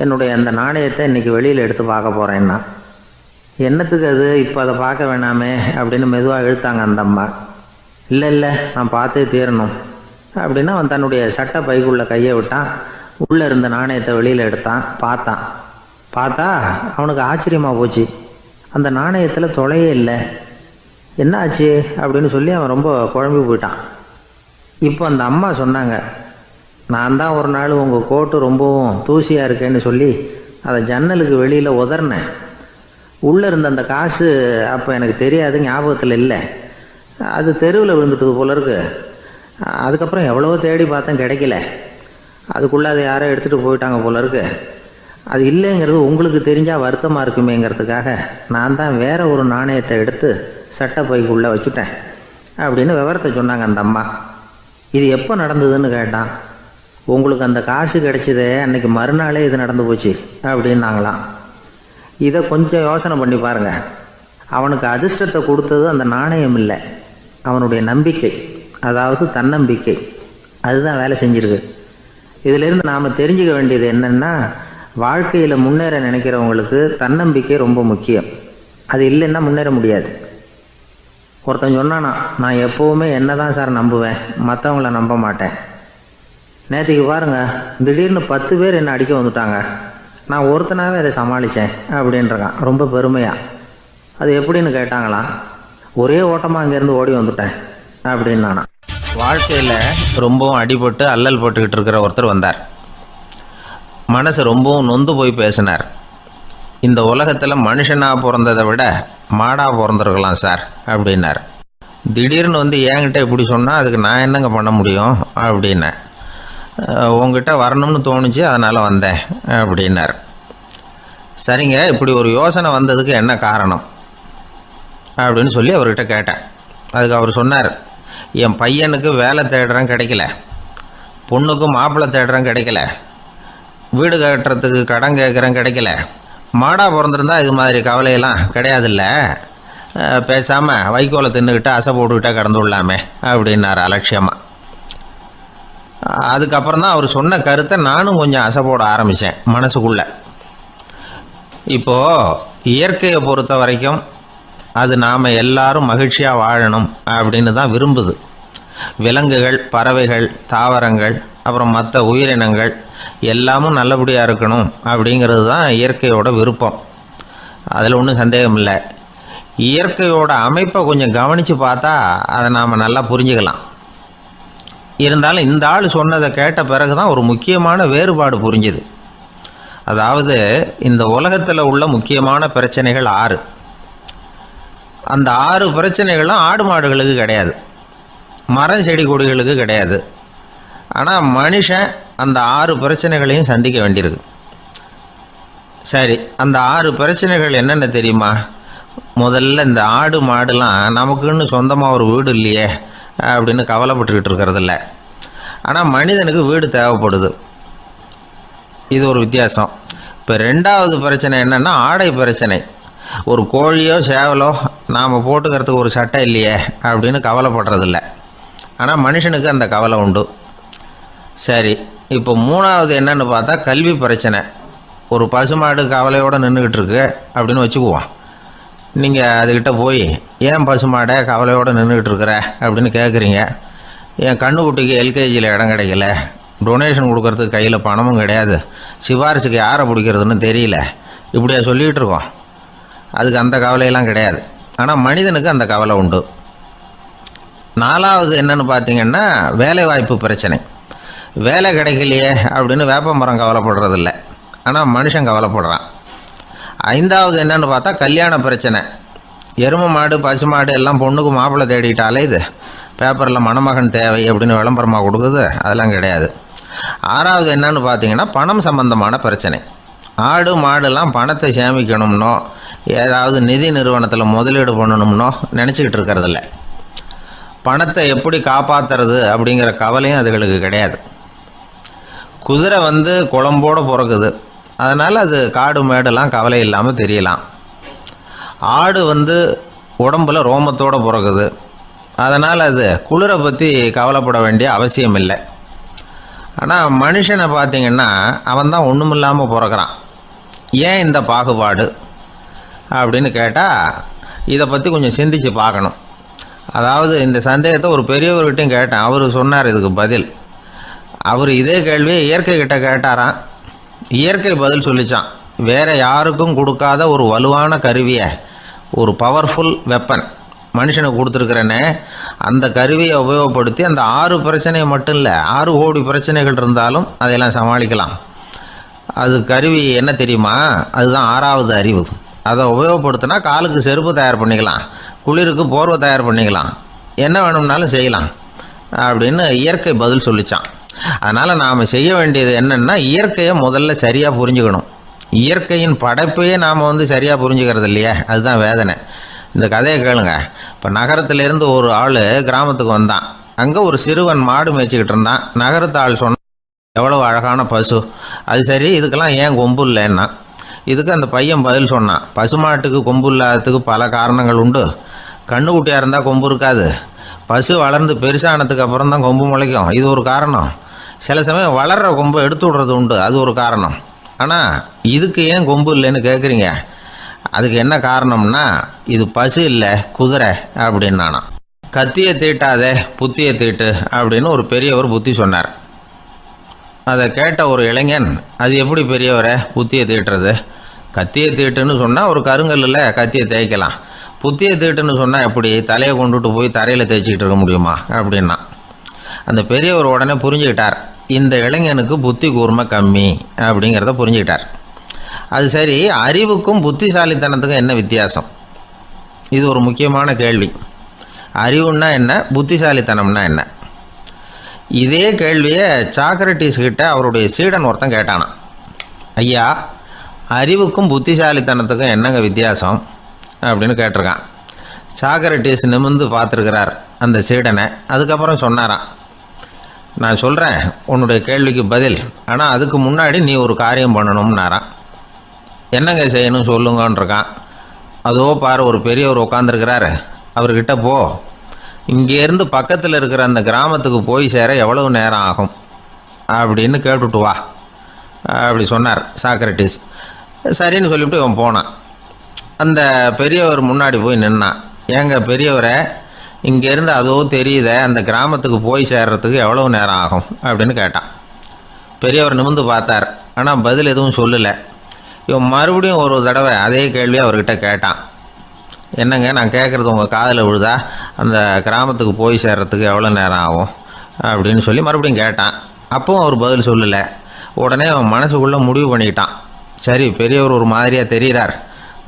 என்னுடைய அந்த நாணயத்தை இன்றைக்கி வெளியில் எடுத்து பார்க்க போகிறேன்னா. என்னத்துக்கு அது, இப்போ அதை பார்க்க வேணாமே அப்படின்னு மெதுவாக இழுத்தாங்க அந்த அம்மா. இல்லை நான் பார்த்தே தீரணும் அப்படின்னு அவன் தன்னுடைய சட்டை பைக்குள்ளே கையை விட்டான். உள்ளே இருந்த நாணயத்தை வெளியில் எடுத்தான். பார்த்தா அவனுக்கு ஆச்சரியமாக போச்சு. அந்த நாணயத்தில் துளையே இல்லை. என்ன ஆச்சு அப்படின்னு சொல்லி அவன் ரொம்ப குழம்பி போயிட்டான். இப்போ அந்த அம்மா சொன்னாங்க, நான் தான் ஒரு நாள் உங்கள் கோட்டு ரொம்பவும் தூசியாக இருக்கேன்னு சொல்லி அதை ஜன்னலுக்கு வெளியில் உதறினேன். உள்ளே இருந்த அந்த காசு அப்போ எனக்கு தெரியாது, ஞாபகத்தில் இல்லை. அது தெருவில் விழுந்துட்டது போல இருக்கு. அதுக்கப்புறம் எவ்வளவோ தேடி பார்த்தேன், கிடைக்கல. அதுக்குள்ளே அதை யாரோ எடுத்துகிட்டு போயிட்டாங்க போல இருக்கு. அது இல்லைங்கிறது உங்களுக்கு தெரிஞ்சால் வருத்தமாக இருக்குமேங்கிறதுக்காக நான் தான் வேற ஒரு நாணயத்தை எடுத்து சட்டை பைக்குள்ளே வச்சுட்டேன் அப்படின்னு விவரத்தை சொன்னாங்க அந்த அம்மா. இது எப்போ நடந்ததுன்னு கேட்டான். உங்களுக்கு அந்த காசு கிடைச்சதே அன்னைக்கு மறுநாளே இது நடந்து போச்சு அப்படின்னாங்களாம். இதை கொஞ்சம் யோசனை பண்ணி பாருங்கள். அவனுக்கு அதிர்ஷ்டத்தை கொடுத்தது அந்த நாணயம் இல்லை, அவனுடைய நம்பிக்கை, அதாவது தன்னம்பிக்கை. அதுதான் வேலை செஞ்சிருக்கு. இதிலிருந்து நாம் தெரிஞ்சுக்க வேண்டியது என்னென்னா, வாழ்க்கையில் முன்னேற நினைக்கிறவங்களுக்கு தன்னம்பிக்கை ரொம்ப முக்கியம். அது இல்லைன்னா முன்னேற முடியாது. ஒருத்தன் சொன்னானா, நான் எப்போவுமே என்ன தான் சார் நம்புவேன், மற்றவங்கள நம்ப மாட்டேன். நேற்றுக்கு பாருங்கள், திடீர்னு 10 பேர் என்னை அடிக்க வந்துட்டாங்க, நான் ஒருத்தனாகவே அதை சமாளித்தேன் அப்படின்றான் ரொம்ப பெருமையாக. அது எப்படின்னு கேட்டாங்களாம். ஒரே ஓட்டமாக அங்கேருந்து ஓடி வந்துட்டேன் அப்படின்னு நானா. வாழ்க்கையில் ரொம்பவும் அடிபட்டு அல்லல் போட்டுக்கிட்டு இருக்கிற ஒருத்தர் வந்தார். மனசு ரொம்பவும் நொந்து போய் பேசினார். இந்த உலகத்தில் மனுஷனாக பிறந்ததை விட மாடாக பிறந்திருக்கலாம் சார் அப்படின்னார். திடீர்னு என்கிட்ட இப்படி சொன்னால் அதுக்கு நான் என்னங்க பண்ண முடியும் அப்படின்னேன். உங்ககிட்ட வரணும்னு தோணுச்சு, அதனால் வந்தேன் அப்படின்னார். சரிங்க, இப்படி ஒரு யோசனை வந்ததுக்கு என்ன காரணம் அப்படின்னு சொல்லி அவர்கிட்ட கேட்டேன். அதுக்கு அவர் சொன்னார், என் பையனுக்கு வேலை தேடுறேன் கிடைக்கல, பொண்ணுக்கு மாப்பிள்ளை தேடுறேன் கிடைக்கல, வீடு கட்டுறதுக்கு கடன் கேட்குறேன் கிடைக்கல, மாடாக பிறந்திருந்தா இது மாதிரி கவலையெல்லாம் கிடையாதுல்ல, பேசாமல் வைக்கோலை தின்னுக்கிட்டு அசை போட்டுக்கிட்டே கடந்து விடலாமே அப்படின்னார் அலட்சியமாக. அதுக்கப்புறம் தான் அவர் சொன்ன கருத்தை நானும் கொஞ்சம் அசைப்போட ஆரம்பித்தேன் மனசுக்குள்ளே. இப்போது இயற்கையை பொறுத்த வரைக்கும் அது நாம் எல்லாரும் மகிழ்ச்சியாக வாழணும் அப்படின்னு தான் விரும்புது. விலங்குகள், பறவைகள், தாவரங்கள், அப்புறம் மற்ற உயிரினங்கள் எல்லாமும் நல்லபடியாக இருக்கணும் அப்படிங்கிறது தான் இயற்கையோட விருப்பம். அதில் ஒன்றும் சந்தேகம் இல்லை. இயற்கையோட அமைப்பை கொஞ்சம் கவனித்து பார்த்தா அதை நாம் நல்லா புரிஞ்சுக்கலாம். இருந்தாலும் இந்த ஆள் சொன்னதை கேட்ட பிறகு தான் ஒரு முக்கியமான வேறுபாடு புரிஞ்சுது. அதாவது இந்த உலகத்தில் உள்ள முக்கியமான பிரச்சனைகள் 6. அந்த 6 பிரச்சனைகளும் ஆடு மாடுகளுக்கு கிடையாது, மரம் செடி கொடிகளுக்கு கிடையாது. ஆனால் மனுஷன் அந்த 6 பிரச்சனைகளையும் சந்திக்க வேண்டியிருக்கு. சரி, அந்த 6 பிரச்சனைகள் என்னென்ன தெரியுமா? முதல்ல இந்த ஆடு மாடுலாம் நமக்குன்னு சொந்தமாக ஒரு வீடு இல்லையே அப்படின்னு கவலைப்பட்டுக்கிட்டு இருக்கிறதில்ல. ஆனால் மனிதனுக்கு வீடு தேவைப்படுது. இது ஒரு வித்தியாசம். இப்போ 2வது பிரச்சனை என்னென்னா ஆடை பிரச்சனை. ஒரு கோழியோ சேவலோ நாம் போட்டுக்கிறதுக்கு ஒரு சட்டை இல்லையே அப்படின்னு கவலைப்படுறதில்ல. ஆனால் மனுஷனுக்கு அந்த கவலை உண்டு. சரி, இப்போ 3வது என்னன்னு பார்த்தா கல்வி பிரச்சனை. ஒரு பசுமாடு கவலையோடு நின்றுக்கிட்டு இருக்கு அப்படின்னு வச்சுக்குவோம். நீங்கள் அதுக்கிட்ட போய் ஏன் பசுமாடை கவலையோடு நின்றுக்கிட்டு இருக்கிற அப்படின்னு கேட்குறீங்க. என் கண்ணுக்குட்டிக்கு எல்கேஜியில் இடம் கிடைக்கல, டொனேஷன் கொடுக்கறதுக்கு கையில் பணமும் கிடையாது, சிபாரிசுக்கு யாரை பிடிக்கிறதுன்னு தெரியல, இப்படியா சொல்லிகிட்டு இருக்கோம். அதுக்கு அந்த கவலையெல்லாம் கிடையாது. ஆனால் மனிதனுக்கு அந்த கவலை உண்டு. 4வது என்னன்னு பார்த்தீங்கன்னா வேலை வாய்ப்பு பிரச்சனை. வேலை கிடைக்கலையே அப்படின்னு வேப்ப மரம் கவலைப்படுறதில்ல, ஆனால் மனுஷன் கவலைப்படுறான். 5வது என்னன்னு பார்த்தா கல்யாண பிரச்சனை. எருமை மாடு பசுமாடு எல்லாம் பொண்ணுக்கு மாப்பிள்ளை தேடிட்டாலே இது பேப்பரில் மணமகன் தேவை அப்படின்னு விளம்பரமாக கொடுக்குது, அதெல்லாம் கிடையாது. 6வது என்னன்னு பார்த்தீங்கன்னா பணம் சம்பந்தமான பிரச்சனை. ஆடு மாடுலாம் பணத்தை சேமிக்கணும்னோ ஏதாவது நிதி நிறுவனத்தில் முதலீடு பண்ணணும்னோ நினச்சிக்கிட்டு இருக்கிறதில்ல. பணத்தை எப்படி காப்பாற்றுறது அப்படிங்கிற கவலையும் அதுகளுக்கு கிடையாது. குதிரை குளம்போடு பிறக்குது, அதனால் அது காடு மேடெல்லாம் கவலை இல்லாமல் தெரியலாம். ஆடு உடம்பில் ரோமத்தோடு பிறக்குது, அதனால் அது குளிரை பற்றி கவலைப்பட வேண்டிய அவசியம் இல்லை. ஆனால் மனுஷனை பார்த்திங்கன்னா அவன் தான் ஒன்றும் இல்லாமல் பிறக்கிறான். ஏன் இந்த பாகுபாடு அப்படின்னு கேட்டால் இதை பற்றி கொஞ்சம் சிந்திச்சு பார்க்கணும். அதாவது இந்த சந்தேகத்தை ஒரு பெரியவர்கிட்டையும் கேட்டேன். அவர் சொன்னார் இதுக்கு பதில். அவர் இதே கேள்வியை இயற்கை கிட்ட கேட்டாராம். இயற்கை பதில் சொல்லிச்சான். வேறு யாருக்கும் கொடுக்காத ஒரு வலுவான கருவியை, ஒரு பவர்ஃபுல் வெப்பன் மனுஷனுக்கு கொடுத்துருக்குறேனே, அந்த கருவியை உபயோகப்படுத்தி அந்த 6 பிரச்சனையை மட்டும் இல்லை 6 கோடி பிரச்சனைகள் இருந்தாலும் அதையெல்லாம் சமாளிக்கலாம். அது கருவி என்ன தெரியுமா? அதுதான் 6வது அறிவு. அதை உபயோகப்படுத்தினா காலுக்கு செருப்பு தயார் பண்ணிக்கலாம், குளிருக்கு போர்வை தயார் பண்ணிக்கலாம், என்ன வேணும்னாலும் செய்யலாம் அப்படின்னு இயற்கை பதில் சொல்லிச்சான். அதனால் நாம் செய்ய வேண்டியது என்னென்னா இயற்கையை முதல்ல சரியாக புரிஞ்சுக்கணும். இயற்கையின் படைப்பையே நாம் சரியாக புரிஞ்சுக்கிறது இல்லையே, அதுதான் வேதனை. இந்த கதையை கேளுங்க. இப்போ நகரத்திலேருந்து ஒரு ஆள் கிராமத்துக்கு வந்தான். அங்கே ஒரு சிறுவன் மாடு மேய்ச்சிக்கிட்டு இருந்தான். நகரத்து ஆள் சொன்னான், எவ்வளோ அழகான பசு, அது சரி இதுக்கெல்லாம் ஏன் கொம்பு இல்லைன்னா. இதுக்கு அந்த பையன் பதில் சொன்னான், பசுமாட்டுக்கு கொம்பு இல்லாததுக்கு பல காரணங்கள் உண்டு. கண்ணுக்குட்டியாக இருந்தால் கொம்பு இருக்காது, பசு வளர்ந்து பெருசானதுக்கு அப்புறம் தான் கொம்பு முளைக்கும், இது ஒரு காரணம். சில சமயம் வளர்கிற கொம்பை எடுத்து விடுறது உண்டு, அது ஒரு காரணம். ஆனால் இதுக்கு ஏன் கொம்பு இல்லைன்னு கேட்குறீங்க. அதுக்கு என்ன காரணம்னா இது பசு இல்லை குதிரை அப்படின்னானா. கத்தியை தீட்டாதே புத்தியை தீட்டு அப்படின்னு ஒரு பெரியவர் புத்தி சொன்னார். அதை கேட்ட ஒரு இளைஞன், அது எப்படி பெரியவரை புத்தியை தீட்டுறது? கத்தியை தீட்டுன்னு சொன்னால் ஒரு கருங்கல்லில் கத்தியை தேய்க்கலாம், புத்தியை தீட்டுன்னு சொன்னால் எப்படி தலையை கொண்டுட்டு போய் தரையில் தேய்ச்சிக்கிட்டு இருக்க முடியுமா அப்படின்னா. அந்த பெரியவர் உடனே புரிஞ்சுக்கிட்டார், இந்த இளைஞனுக்கு புத்தி கூர்மை கம்மி அப்படிங்கிறத புரிஞ்சுக்கிட்டார். அது சரி, அறிவுக்கும் புத்திசாலித்தனத்துக்கும் என்ன வித்தியாசம்? இது ஒரு முக்கியமான கேள்வி. அறிவுன்னா என்ன, புத்திசாலித்தனம்னா என்ன? இதே கேள்வியை சாக்ரட்டிஸ் கிட்ட அவருடைய சீடன் ஒருத்தன் கேட்டானான். ஐயா, அறிவுக்கும் புத்திசாலித்தனத்துக்கும் என்னங்க வித்தியாசம் அப்படின்னு கேட்டிருக்கான். சாக்ரட்டிஸ் நிமிர்ந்து பார்த்துருக்கிறார் அந்த சீடனை. அதுக்கப்புறம் சொன்னாராம், நான் சொல்கிறேன் உன்னுடைய கேள்விக்கு பதில், ஆனால் அதுக்கு முன்னாடி நீ ஒரு காரியம் பண்ணணும்னாரான். என்னங்க செய்யணும் சொல்லுங்கன்றிருக்கான். அதோ பாரு ஒரு பெரியவர் உட்காந்துருக்கிறாரு, அவர்கிட்ட போ, இங்கேருந்து பக்கத்தில் இருக்கிற அந்த கிராமத்துக்கு போய் சேர எவ்வளவு நேரம் ஆகும் அப்படின்னு கேட்டுட்டு வா அப்படி சொன்னார் சாக்ரட்டிஸ். சரின்னு சொல்லிவிட்டு இவன் போனான். அந்த பெரியவர் முன்னாடி போய் நின்னான். ஏங்க பெரியவரை, இங்கேருந்து அதோ தெரியுத அந்த கிராமத்துக்கு போய் சேர்றதுக்கு எவ்வளோ நேரம் ஆகும் அப்படின்னு கேட்டான். பெரியவர் நிமிர்ந்து பார்த்தார். ஆனால் பதில் எதுவும் சொல்லலை. இவன் மறுபடியும் ஒரு தடவை அதே கேள்வியை அவர்கிட்ட கேட்டான். என்னங்க, நான் கேட்குறது உங்கள் காதில் விழுதா? அந்த கிராமத்துக்கு போய் சேர்றதுக்கு எவ்வளோ நேரம் ஆகும் அப்படின்னு சொல்லி மறுபடியும் கேட்டான். அப்பவும் அவர் பதில் சொல்லலை. உடனே அவன் மனசுக்குள்ளே முடிவு பண்ணிக்கிட்டான். சரி, பெரியவர் ஒரு மாதிரியாக தெரிகிறார்,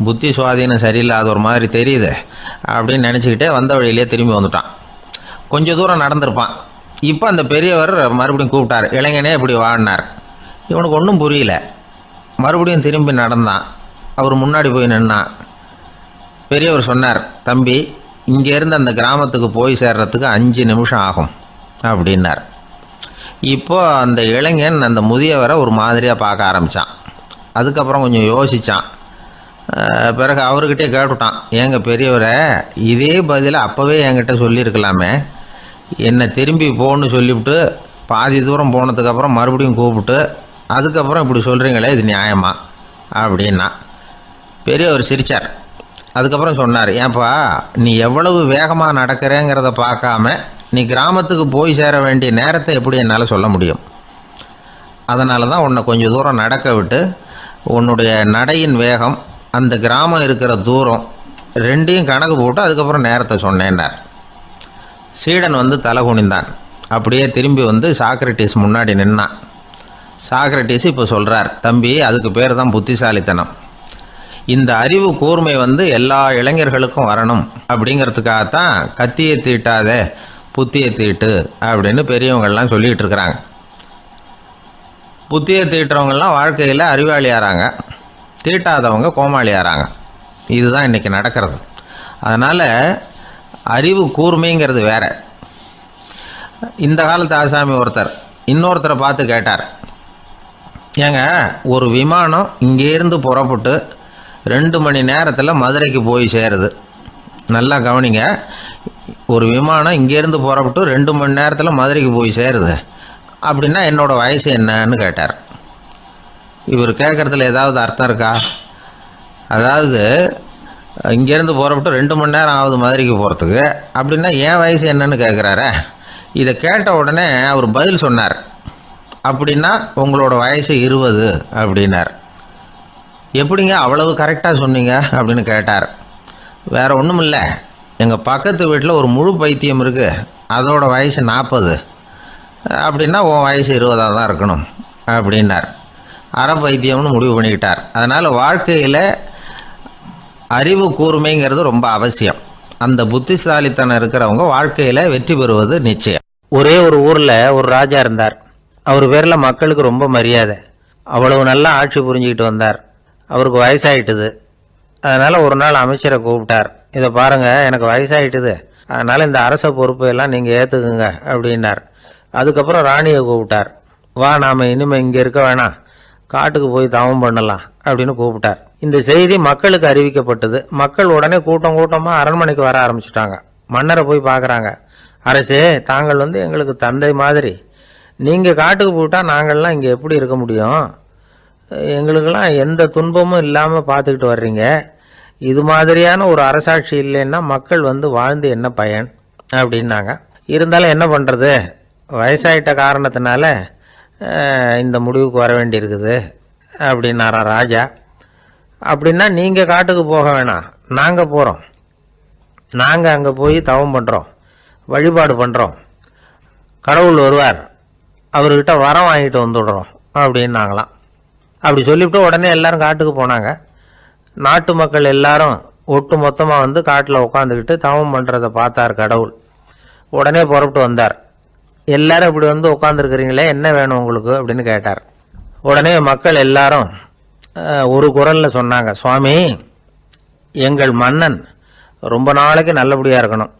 புத்தி சுவாதீனம் சரியில்லாத ஒரு மாதிரி தெரியுது அப்படின்னு நினச்சிக்கிட்டே வந்த வழியிலே திரும்பி வந்துட்டான். கொஞ்சம் தூரம் நடந்திருப்பான். இப்போ அந்த பெரியவர் மறுபடியும் கூப்பிட்டார். இளைஞனே இப்படி வாழ்னார். இவனுக்கு ஒன்றும் புரியல. மறுபடியும் திரும்பி நடந்தான். அவர் முன்னாடி போய் நின்னான். பெரியவர் சொன்னார், தம்பி, இங்கேருந்து அந்த கிராமத்துக்கு போய் சேர்றதுக்கு 5 நிமிஷம் ஆகும் அப்படின்னார். இப்போது அந்த இளைஞன் அந்த முதியவரை ஒரு மாதிரியாக பார்க்க ஆரம்பித்தான். அதுக்கப்புறம் கொஞ்சம் யோசித்தான். பிறகு அவர்கிட்டே கேட்டுட்டான், ஏங்க பெரியவரை, இதே பதிலை அப்போவே என்கிட்ட சொல்லியிருக்கலாமே, என்னை திரும்பி போன்னு சொல்லிவிட்டு பாதி தூரம் போனதுக்கப்புறம் மறுபடியும் கூப்பிட்டு அதுக்கப்புறம் இப்படி சொல்கிறீங்களே, இது நியாயமா அப்படின்னா. பெரியவர் சிரித்தார். அதுக்கப்புறம் சொன்னார், ஏன்பா, நீ எவ்வளவு வேகமாக நடக்கிறேங்கிறத பார்க்காம நீ கிராமத்துக்கு போய் சேர வேண்டிய நேரத்தை எப்படி என்னால் சொல்ல முடியும்? அதனால தான் உன்னை கொஞ்சம் தூரம் நடக்க விட்டு உன்னுடைய நடையின் வேகம், அந்த கிராமம் இருக்கிற தூரம் ரெண்டையும் கணக்கு போட்டு அதுக்கப்புறம் நேரத்தை சொன்னேன்னார். சீடன் வந்து தலை குனிந்தான். அப்படியே திரும்பி வந்து சாக்ரட்டிஸ் முன்னாடி நின்னான். சாக்ரட்டிஸ் இப்போ சொல்கிறார், தம்பி, அதுக்கு பேர் தான் புத்திசாலித்தனம். இந்த அறிவு கூர்மை வந்து எல்லா இளைஞர்களுக்கும் வரணும் அப்படிங்கிறதுக்காகத்தான் கத்தியை தீட்டாத புத்தியை தீட்டு அப்படின்னு பெரியவங்கள்லாம் சொல்லிகிட்டு இருக்கிறாங்க. புத்தியை தீட்டுறவங்கெல்லாம் வாழ்க்கையில் அறிவாளியாகிறாங்க, தீட்டாதவங்க கோமாளியாகிறாங்க. இதுதான் இன்றைக்கி நடக்கிறது. அதனால் அறிவு கூர்மைங்கிறது வேறு. இந்த காலத்து ஆசாமி ஒருத்தர் இன்னொருத்தரை பார்த்து கேட்டார், ஏங்க, ஒரு விமானம் இங்கேருந்து புறப்பட்டு 2 மணி நேரத்தில் மதுரைக்கு போய் சேருது. நல்லா கவனிங்க, ஒரு விமானம் இங்கேருந்து புறப்பட்டு 2 மணி நேரத்தில் மதுரைக்கு போய் சேருது அப்படின்னா என்னோடய வயசு என்னன்னு கேட்டார். இவர் கேட்குறதுல ஏதாவது அர்த்தம் இருக்கா? அதாவது இங்கேருந்து புறப்பட்டு 2 மணி நேரம் ஆகுது மதுரைக்கு போகிறதுக்கு, அப்படின்னா என் வயசு என்னன்னு கேட்குறாரு. இதை கேட்ட உடனே அவர் பதில் சொன்னார், அப்படின்னா உங்களோட வயசு 20 அப்படின்னார். எப்படிங்க அவ்வளவு கரெக்டாக சொன்னீங்க அப்படின்னு கேட்டார். வேறு ஒன்றும் இல்லை, எங்கள் பக்கத்து வீட்டில் ஒரு முழு பைத்தியம் இருக்குது, அதோட வயசு 40, அப்படின்னா உன் வயசு 20 தான் இருக்கணும் அப்படின்னார். அரை பைத்தியம்னு முடிவு பண்ணிக்கிட்டார். அதனால் வாழ்க்கையில் அறிவு கூர்மைங்கிறது ரொம்ப அவசியம். அந்த புத்திசாலித்தனம் இருக்கிறவங்க வாழ்க்கையில் வெற்றி பெறுவது நிச்சயம். ஒரே ஒரு ஊரில் ஒரு ராஜா இருந்தார். அவர் பேரில் மக்களுக்கு ரொம்ப மரியாதை. அவ்வளவு நல்லா ஆட்சி புரிஞ்சுக்கிட்டு வந்தார். அவருக்கு வயசாயிட்டுது. அதனால் ஒரு நாள் அமைச்சரை கூப்பிட்டார். இதை பாருங்கள், எனக்கு வயசாயிட்டுது, அதனால் இந்த அரச பொறுப்பையெல்லாம் நீங்கள் ஏற்றுக்குங்க அப்படின்னார். அதுக்கப்புறம் ராணியை கூப்பிட்டார். வா, நாம் இனிமேல் இங்கே இருக்க வேணாம், காட்டுக்கு போய் தவம் பண்ணலாம் அப்படின்னு கூப்பிட்டார். இந்த செய்தி மக்களுக்கு அறிவிக்கப்பட்டது. மக்கள் உடனே கூட்டம் கூட்டமாக அரண்மனைக்கு வர ஆரம்பிச்சுட்டாங்க. மன்னரை போய் பார்க்குறாங்க. அரசே, தாங்கள் வந்து எங்களுக்கு தந்தை மாதிரி, நீங்கள் காட்டுக்கு போயிட்டால் நாங்கள்லாம் இங்கே எப்படி இருக்க முடியும்? எங்களுக்கெல்லாம் எந்த துன்பமும் இல்லாமல் பார்த்துக்கிட்டு வர்றீங்க. இது மாதிரியான ஒரு அரசாட்சி இல்லைன்னா மக்கள் வந்து வாழ்ந்து என்ன பயன் அப்படின்னாங்க. இருந்தாலும் என்ன பண்ணுறது, வயசாயிட்ட காரணத்தினால இந்த முடிவுக்கு வர வேண்டியிருக்குது அப்படின்னாராம் ராஜா. அப்படின்னா நீங்கள் காட்டுக்கு போக வேணாம், நாங்கள் போகிறோம். நாங்கள் அங்கே போய் தவம் பண்ணுறோம், வழிபாடு பண்ணுறோம், கடவுள் வருவார், அவர்கிட்ட வரம் வாங்கிட்டு வந்துடுறோம் அப்படின்னாங்களாம். அப்படி சொல்லிவிட்டு உடனே எல்லாரும் காட்டுக்கு போனாங்க. நாட்டு மக்கள் எல்லாரும் ஒட்டு மொத்தமாக வந்து காட்டில் உட்காந்துக்கிட்டு தவம் பண்ணுறதை பார்த்தார் கடவுள். உடனே புறப்பட்டு வந்தார். எல்லாரும் இப்படி வந்து உட்காந்துருக்கிறீங்களே, என்ன வேணும் உங்களுக்கு அப்படின்னு கேட்டார். உடனே மக்கள் எல்லாரும் ஒரு குரலில் சொன்னாங்க, சுவாமி, எங்கள் மன்னன் ரொம்ப நாளைக்கு நல்லபடியாக இருக்கணும்.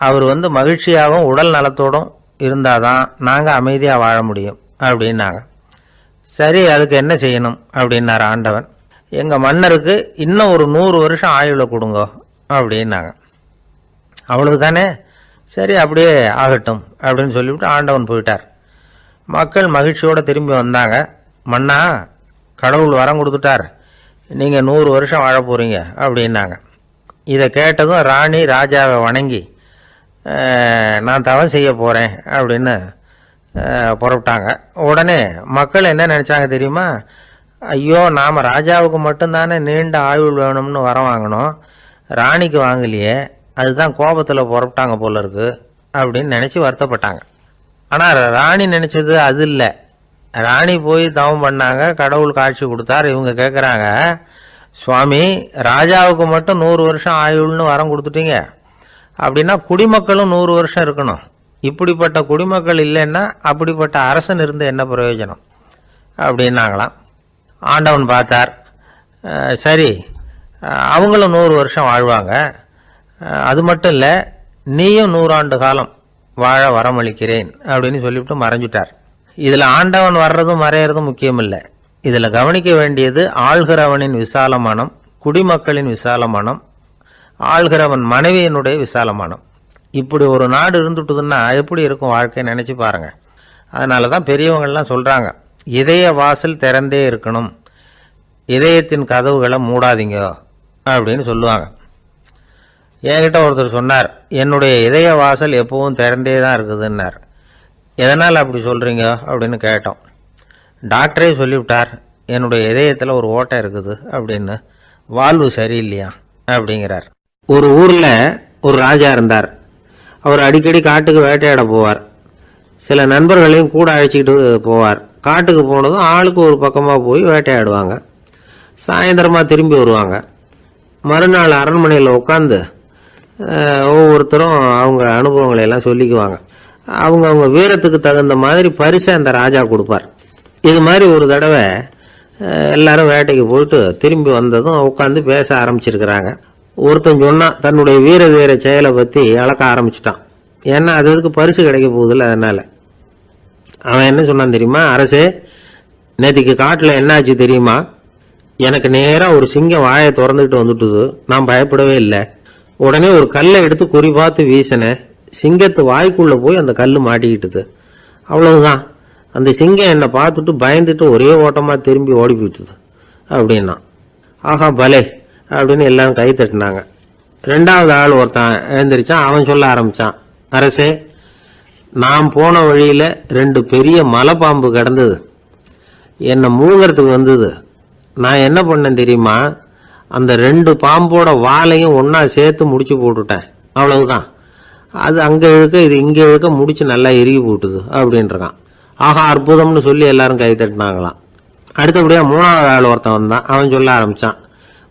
அவர் வந்து மகிழ்ச்சியாகவும் உடல் நலத்தோடும் இருந்தால் தான் நாங்கள் அமைதியாக வாழ முடியும் அப்படின்னாங்க. சரி, அதுக்கு என்ன செய்யணும் அப்படின்னார் ஆண்டவன். எங்கள் மன்னருக்கு இன்னும் ஒரு 100 வருஷம் ஆயுளை கொடுங்க அப்படின்னாங்க. அவ்வளவு தானே, சரி அப்படியே ஆகட்டும் அப்படின்னு சொல்லிவிட்டு ஆண்டவன் போயிட்டார். மக்கள் மகிழ்ச்சியோடு திரும்பி வந்தாங்க. மன்னா, கடவுள் வரம் கொடுத்துட்டார், நீங்கள் 100 வருஷம் வாழ போகிறீங்க அப்படின்னாங்க. இதை கேட்டதும் ராணி ராஜாவை வணங்கி நான் தவம் செய்ய போகிறேன் அப்படின்னு புறப்பட்டாங்க. உடனே மக்கள் என்ன நினச்சாங்க தெரியுமா? ஐயோ, நாம் ராஜாவுக்கு மட்டும்தானே நீண்ட ஆயுள் வேணும்னு வரம் வாங்கினோம், ராணிக்கு வாங்கலையே, அதுதான் கோபத்தில் புறப்பட்டாங்க போல இருக்கு அப்படின்னு நினச்சி வருத்தப்பட்டாங்க. ஆனால் ராணி நினச்சது அது இல்லை. ராணி போய் தவம் பண்ணாங்க, கடவுள் காட்சி கொடுத்தார். இவங்க கேட்குறாங்க, சுவாமி, ராஜாவுக்கு மட்டும் 100 வருஷம் ஆயுள்னு வரம் கொடுத்துட்டீங்க, அப்படின்னா குடிமக்களும் 100 வருஷம் இருக்கணும். இப்படிப்பட்ட குடிமக்கள் இல்லைன்னா அப்படிப்பட்ட அரசன் இருந்து என்ன பிரயோஜனம் அப்படின்னாங்களாம். ஆண்டவன் பார்த்தார், சரி, அவங்களும் 100 வருஷம் வாழ்வாங்க, அது மட்டும் இல்லை, நீயும் 100 ஆண்டு காலம் வாழ வரமளிக்கிறேன் அப்படின்னு சொல்லிவிட்டு மறைஞ்சிட்டார். இதில் ஆண்டவன் வர்றதும் மறையிறதும் முக்கியம் இல்லை. இதில் கவனிக்க வேண்டியது ஆள்கிறவனின் விசால மனம், குடிமக்களின் விசால மனம், ஆள்கிறவன் மனைவியினுடைய விசால மனம். இப்படி ஒரு நாடு இருந்துட்டுதுன்னா எப்படி இருக்கும் வாழ்க்கை நினச்சி பாருங்கள். அதனால தான் பெரியவங்கள்லாம் சொல்கிறாங்க, இதய வாசல் திறந்தே இருக்கணும், இதயத்தின் கதவுகளை மூடாதீங்க அப்படின்னு சொல்லுவாங்க. என்கிட்ட ஒருத்தர் சொன்னார், என்னுடைய இதய வாசல் எப்பவும் திறந்தே தான் இருக்குதுன்னார். எதனால் அப்படி சொல்கிறீங்க அப்படின்னு கேட்டோம். டாக்டரே சொல்லிவிட்டார், என்னுடைய இதயத்தில் ஒரு ஓட்டை இருக்குது அப்படின்னு, வால்வு சரியில்லையா அப்படிங்கிறார். ஒரு ஊரில் ஒரு ராஜா இருந்தார். அவர் அடிக்கடி காட்டுக்கு வேட்டையாட போவார். சில நண்பர்களையும் கூட அழைச்சிக்கிட்டு போவார். காட்டுக்கு போனதும் ஆளுக்கு ஒரு பக்கமாக போய் வேட்டையாடுவாங்க. சாயந்தரமாக திரும்பி வருவாங்க. மறுநாள் அரண்மனையில் உட்காந்து ஒவ்வொருத்தரும் அவங்க அனுபவங்களை எல்லாம் சொல்லிக்குவாங்க. அவங்க வீரத்துக்கு தகுந்த மாதிரி பரிசை அந்த ராஜா கொடுப்பார். இது மாதிரி ஒரு தடவை எல்லாரும் வேட்டைக்கு போயிட்டு திரும்பி வந்ததும் உட்காந்து பேச ஆரம்பிச்சிருக்கிறாங்க. ஒருத்தன் சொன்னான், தன்னுடைய வீர செயலை பற்றி அளக்க ஆரம்பிச்சிட்டான். ஏன்னா அதுக்கு பரிசு கிடைக்க போகுதில்ல, அதனால். அவன் என்ன சொன்னான் தெரியுமா? அரசே, நேற்றுக்கு காட்டில் என்னாச்சு தெரியுமா? எனக்கு நேராக ஒரு சிங்கம் வாயை திறந்துக்கிட்டு வந்துட்டுது. நான் பயப்படவே இல்லை. உடனே ஒரு கல்லை எடுத்து குறி பார்த்து வீசினேன். சிங்கத்து வாய்க்குள்ளே போய் அந்த கல் மாட்டிக்கிட்டுது. அவ்வளவுதான். அந்த சிங்கம் என்னை பார்த்துட்டு பயந்துட்டு ஒரே ஓட்டமாக திரும்பி ஓடி போயிட்டுது அப்படின்னா. ஆஹா பலே அப்படின்னு எல்லாரும் கை தட்டினாங்க. 2வது ஆள் ஒருத்தன் எழுந்திரிச்சான். அவன் சொல்ல ஆரம்பித்தான், அரசே, நான் போன வழியில் 2 பெரிய மலைப்பாம்பு கிடந்தது, என்னை மூங்கிறதுக்கு வந்தது. நான் என்ன பண்ணேன் தெரியுமா? அந்த 2 பாம்போட வாலையும் ஒன்றா சேர்த்து முடிச்சு போட்டுட்டேன். அவ்வளவுதான். அது அங்கே இழுக்க, இது இங்கே இழுக்க, முடிச்சு நல்லா இறுகி போட்டுது அப்படின்றான். ஆஹா அற்புதம்னு சொல்லி எல்லாரும் கை தட்டினாங்களாம். அடுத்தபடியாக 3வது ஆள் ஒருத்தன் வந்தான். அவன் சொல்ல ஆரம்பித்தான்,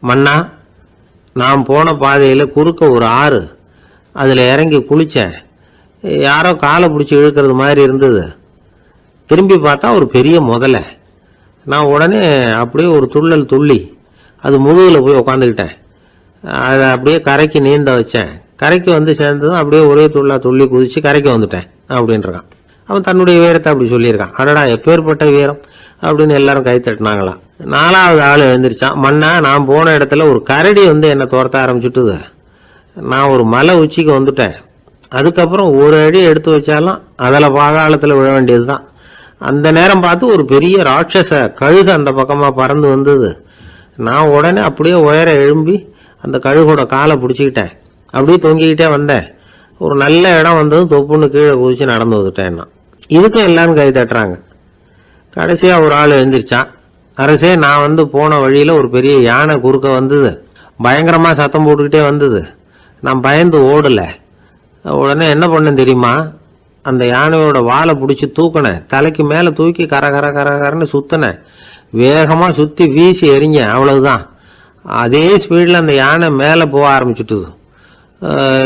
மன்னா, நான் போன பாதையில் குறுக்க ஒரு ஆறு, அதில் இறங்கி குளித்தேன். யாரோ காலை பிடிச்சி இழுக்கிறது மாதிரி இருந்தது. திரும்பி பார்த்தா ஒரு பெரிய முதலை. நான் உடனே அப்படியே ஒரு துள்ளல் துள்ளி அது முதுகில் போய் உக்காந்துக்கிட்டேன். அதை அப்படியே கரைக்கு நீந்த வச்சேன். கரைக்கு வந்து சேர்ந்ததும் அப்படியே ஒரே துள்ளி குதித்து கரைக்கு வந்துட்டேன் அப்படின்றான். அவன் தன்னுடைய வீரத்தை அப்படி சொல்லியிருக்கான். அடடா, எப்பேற்பட்ட வீரம் அப்படின்னு எல்லாரும் கை தட்டினாங்களாம். 4வது ஆள் எழுந்திரிச்சான். மன்னா, நான் போன இடத்துல ஒரு கரடி வந்து என்னை துரத்த ஆரம்பிச்சுட்டுது. நான் ஒரு மலை உச்சிக்கு வந்துட்டேன். அதுக்கப்புறம் ஒரு அடி எடுத்து வச்சாலும் அதில் பாதாளத்தில் விழ வேண்டியது தான். அந்த நேரம் பார்த்து ஒரு பெரிய ராட்சச கழுகு அந்த பக்கமாக பறந்து வந்தது. நான் உடனே அப்படியே உயர எழும்பி அந்த கழுகோட காலை பிடிச்சிக்கிட்டேன். அப்படியே தொங்கிக்கிட்டே வந்தேன். ஒரு நல்ல இடம் வந்ததும் தொப்புன்னு கீழே குதிச்சு நடந்து வந்துட்டேன். இதுக்கும் எல்லாரும் கை தட்டுறாங்க. கடைசியாக ஒரு ஆள் எழுந்திரிச்சான். அரசே, நான் வந்து போன வழியில் ஒரு பெரிய யானை குறுக்க வந்தது. பயங்கரமாக சத்தம் போட்டுக்கிட்டே வந்தது. நான் பயந்து ஓடலை. உடனே என்ன பண்ணேன் தெரியுமா? அந்த யானையோட வாலை பிடிச்சி தூக்கினேன். தலைக்கு மேலே தூக்கி கரன்னு சுற்றினேன். வேகமாக சுற்றி வீசி எறிஞ்சேன். அவ்வளவுதான். அதே ஸ்பீடில் அந்த யானை மேலே போக ஆரம்பிச்சுட்டுது.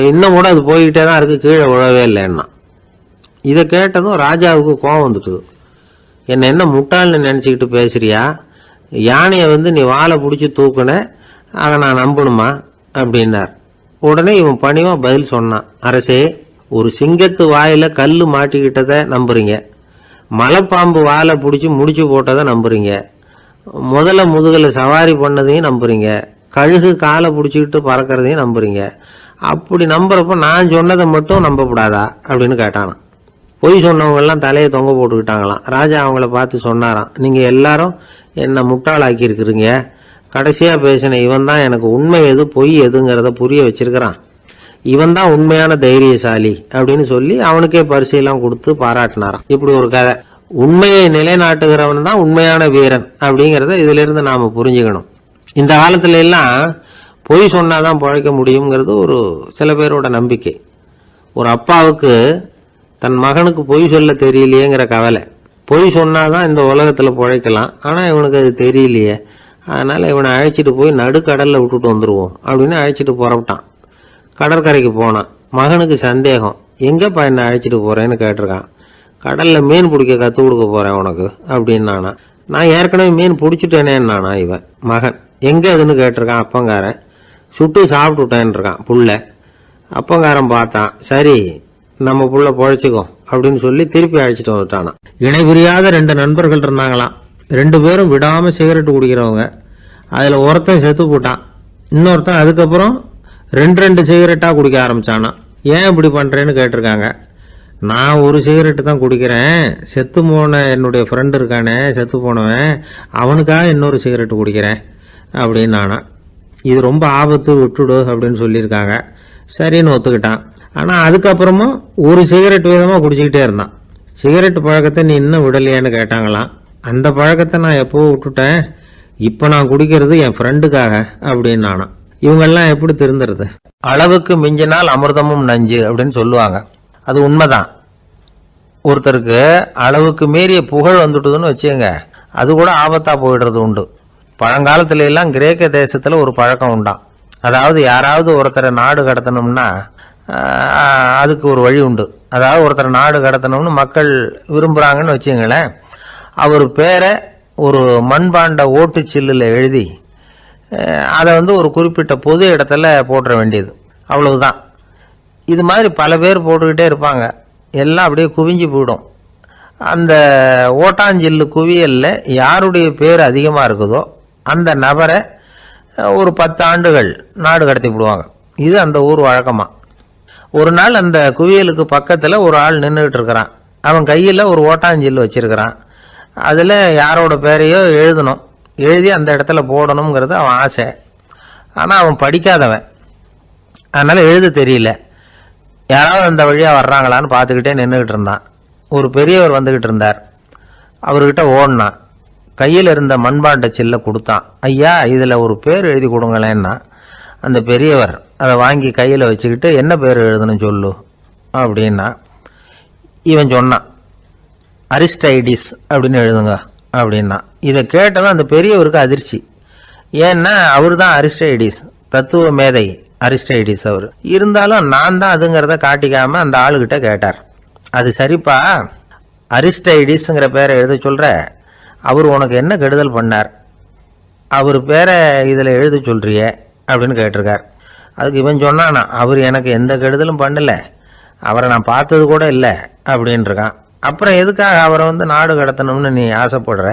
இன்னும் கூட அது போய்கிட்டே தான் இருக்குது, கீழே விழவே இல்லைன்னா. இதை கேட்டதும் ராஜாவுக்கு கோபம் வந்துட்டுது. என்னை என்ன முட்டாள்னு நினச்சிக்கிட்டு பேசுறியா? யானையை வந்து நீ வாழை பிடிச்சி தூக்குன, அதை நான் நம்பணுமா அப்படின்னார். உடனே இவன் பணிவாக பதில் சொன்னான். அரசே, ஒரு சிங்கத்து வாயில் கல் மாட்டிக்கிட்டதை நம்புறீங்க, மலைப்பாம்பு வாழை பிடிச்சி முடிச்சு போட்டதை நம்புறீங்க, முதல்ல முதுகில் சவாரி பண்ணதையும் நம்புறீங்க, கழுகு காலை பிடிச்சிக்கிட்டு பறக்கிறதையும் நம்புறீங்க. அப்படி நம்புறப்ப நான் சொன்னதை மட்டும் நம்பக்கூடாதா அப்படின்னு கேட்டானான். பொய் சொன்னவங்கெல்லாம் தலையை தொங்க போட்டுக்கிட்டாங்களாம். ராஜா அவங்கள பார்த்து சொன்னாராம், நீங்கள் எல்லாரும் என்னை முட்டாளாக்கி இருக்கிறீங்க. கடைசியாக பேசின இவன் தான் எனக்கு உண்மை எது பொய் எதுங்கிறத புரிய வச்சிருக்கிறான். இவன் தான் உண்மையான தைரியசாலி அப்படின்னு சொல்லி அவனுக்கே பரிசையெல்லாம் கொடுத்து பாராட்டினாராம். இப்படி ஒரு கதை. உண்மையை நிலைநாட்டுகிறவன் தான் உண்மையான வீரன் அப்படிங்கிறத இதிலிருந்து நாம் புரிஞ்சுக்கணும். இந்த காலத்துல எல்லாம் பொய் சொன்னாதான் பிழைக்க முடியுங்கிறது ஒரு சில பேரோட நம்பிக்கை. ஒரு அப்பாவுக்கு தன் மகனுக்கு பொய் சொல்ல தெரியலையேங்கிற கவலை. பொய் சொன்னாதான் இந்த உலகத்தில் பிழைக்கலாம், ஆனால் இவனுக்கு அது தெரியலையே, அதனால் இவனை அழைச்சிட்டு போய் நடுக்கடலில் விட்டுட்டு வந்துடுவோம் அப்படின்னு அழைச்சிட்டு புறப்பட்டான். கடற்கரைக்கு போனான். மகனுக்கு சந்தேகம், எங்கேப்பா என்னை அழைச்சிட்டு போகிறேன்னு கேட்டிருக்கான். கடலில் மீன் பிடிக்க கற்றுக் கொடுக்க போகிறேன் உனக்கு அப்படின்னானா. நான் ஏற்கனவே மீன் பிடிச்சிட்டேனேன்னானா இவன் மகன். எங்கே அதுன்னு கேட்டிருக்கான் அப்பங்காரன். சுட்டு சாப்பிட்டுட்டேன்னு இருக்கான் புள்ள. அப்பங்காரன் பார்த்தான், சரி நம்ம புள்ள பொழைச்சிக்கோ அப்படின்னு சொல்லி திருப்பி அழைச்சிட்டு வந்துட்டானா. இணை புரியாத 2 நண்பர்கள் இருந்தாங்களாம். 2 பேரும் விடாமல் சிகரெட்டு குடிக்கிறவங்க. அதில் ஒருத்தன் செத்து போட்டான். இன்னொருத்தன் அதுக்கப்புறம் 2 சிகரெட்டாக குடிக்க ஆரம்பிச்சானா. ஏன் இப்படி பண்ணுறேன்னு கேட்டிருக்காங்க. நான் ஒரு சிகரெட்டு தான் குடிக்கிறேன், செத்து போன என்னுடைய ஃப்ரெண்டு இருக்கானே செத்து போனவன், அவனுக்காக இன்னொரு சிகரெட்டு குடிக்கிறேன் அப்படின்னு நானா. இது ரொம்ப ஆபத்து, விட்டுடு அப்படின்னு சொல்லியிருக்காங்க. சரின்னு ஒத்துக்கிட்டான். ஆனால் அதுக்கப்புறமும் ஒரு சிகரெட் வீதமாக குடிச்சிக்கிட்டே இருந்தான். சிகரெட் பழக்கத்தை நீ இன்னும் விடலையான்னு கேட்டாங்களாம். அந்த பழக்கத்தை நான் எப்போ விட்டுட்டேன், இப்போ நான் குடிக்கிறது என் ஃப்ரெண்டுக்காக அப்படின்னு நானா. இவங்கெல்லாம் எப்படி திருந்துறது? அளவுக்கு மிஞ்சினால் அமிர்தமும் நஞ்சு அப்படின்னு சொல்லுவாங்க. அது உண்மைதான். ஒருத்தருக்கு அளவுக்கு மீறிய புகழ் வந்துட்டுதுன்னு வச்சுங்க, அது கூட ஆபத்தாக போயிடுறது உண்டு. பழங்காலத்துல எல்லாம் கிரேக்க தேசத்தில் ஒரு பழக்கம் உண்டாம். அதாவது யாராவது ஒருத்தரை நாடு கடத்தணும்னா அதுக்கு ஒரு வழி உண்டு. அதாவது ஒருத்தரை நாடு கடத்தணும்னு மக்கள் விரும்புகிறாங்கன்னு வச்சுங்களேன், அவர் பேரை ஒரு மண்பாண்ட ஓட்டுச்சில்லில் எழுதி அதை ஒரு குறிப்பிட்ட பொது இடத்துல போட்டுற வேண்டியது, அவ்வளவுதான். இது மாதிரி பல பேர் போட்டுக்கிட்டே இருப்பாங்க. எல்லாம் அப்படியே குவிஞ்சு போயிடும். அந்த ஓட்டாஞ்சில்லு குவியலில் யாருடைய பேர் அதிகமாக இருக்குதோ அந்த நபரை ஒரு 10 ஆண்டுகள் நாடு கடத்தி விடுவாங்க. இது அந்த ஊர் வழக்கமாக. ஒரு நாள் அந்த குவியலுக்கு பக்கத்தில் ஒரு ஆள் நின்றுக்கிட்டு இருக்கிறான். அவன் கையில் ஒரு ஓட்டாஞ்சில்லு வச்சிருக்கிறான். அதில் யாரோட பேரையோ எழுதணும், எழுதி அந்த இடத்துல போடணுங்கிறது அவன் ஆசை. ஆனால் அவன் படிக்காதவன், அதனால் எழுத தெரியல. யாராவது அந்த வழியாக வர்றாங்களான்னு பார்த்துக்கிட்டே நின்றுக்கிட்டு இருந்தான். ஒரு பெரியவர் வந்துக்கிட்டு இருந்தார். அவர்கிட்ட ஓடினான். கையில் இருந்த மண்பாண்ட சில்லை கொடுத்தான். ஐயா, இதில் ஒரு பேர் எழுதி கொடுங்களேன்னா. அந்த பெரியவர் அதை வாங்கி கையில் வச்சுக்கிட்டு, என்ன பேர் எழுதணும் சொல்லு அப்படின்னா. இவன் சொன்னான், அரிஸ்டைடிஸ் அப்படின்னு எழுதுங்க அப்படின்னா. இதை கேட்டதும் அந்த பெரியவருக்கு அதிர்ச்சி. ஏன்னா அவர் தான் அரிஸ்டைடிஸ், தத்துவ மேதை அரிஸ்டைடிஸ் அவர். இருந்தாலும் நான் தான் அதுங்கிறத காட்டிக்காம அந்த ஆளுகிட்ட கேட்டார். அது சரிப்பா, அரிஸ்டைடிஸ்ங்கிற பேரை எழுத சொல்கிற, அவர் உனக்கு என்ன கெடுதல் பண்ணார், அவர் பேரை இதில் எழுத சொல்கிறியே அப்படின்னு கேட்டிருக்கார். அதுக்கு இவன் சொன்னானா, அவர் எனக்கு எந்த கெடுதலும் பண்ணலை, அவரை நான் பார்த்தது கூட இல்லை அப்படின்ட்டுருக்கான். அப்புறம் எதுக்காக அவரை நாடு கடத்தணும்னு நீ ஆசைப்படுற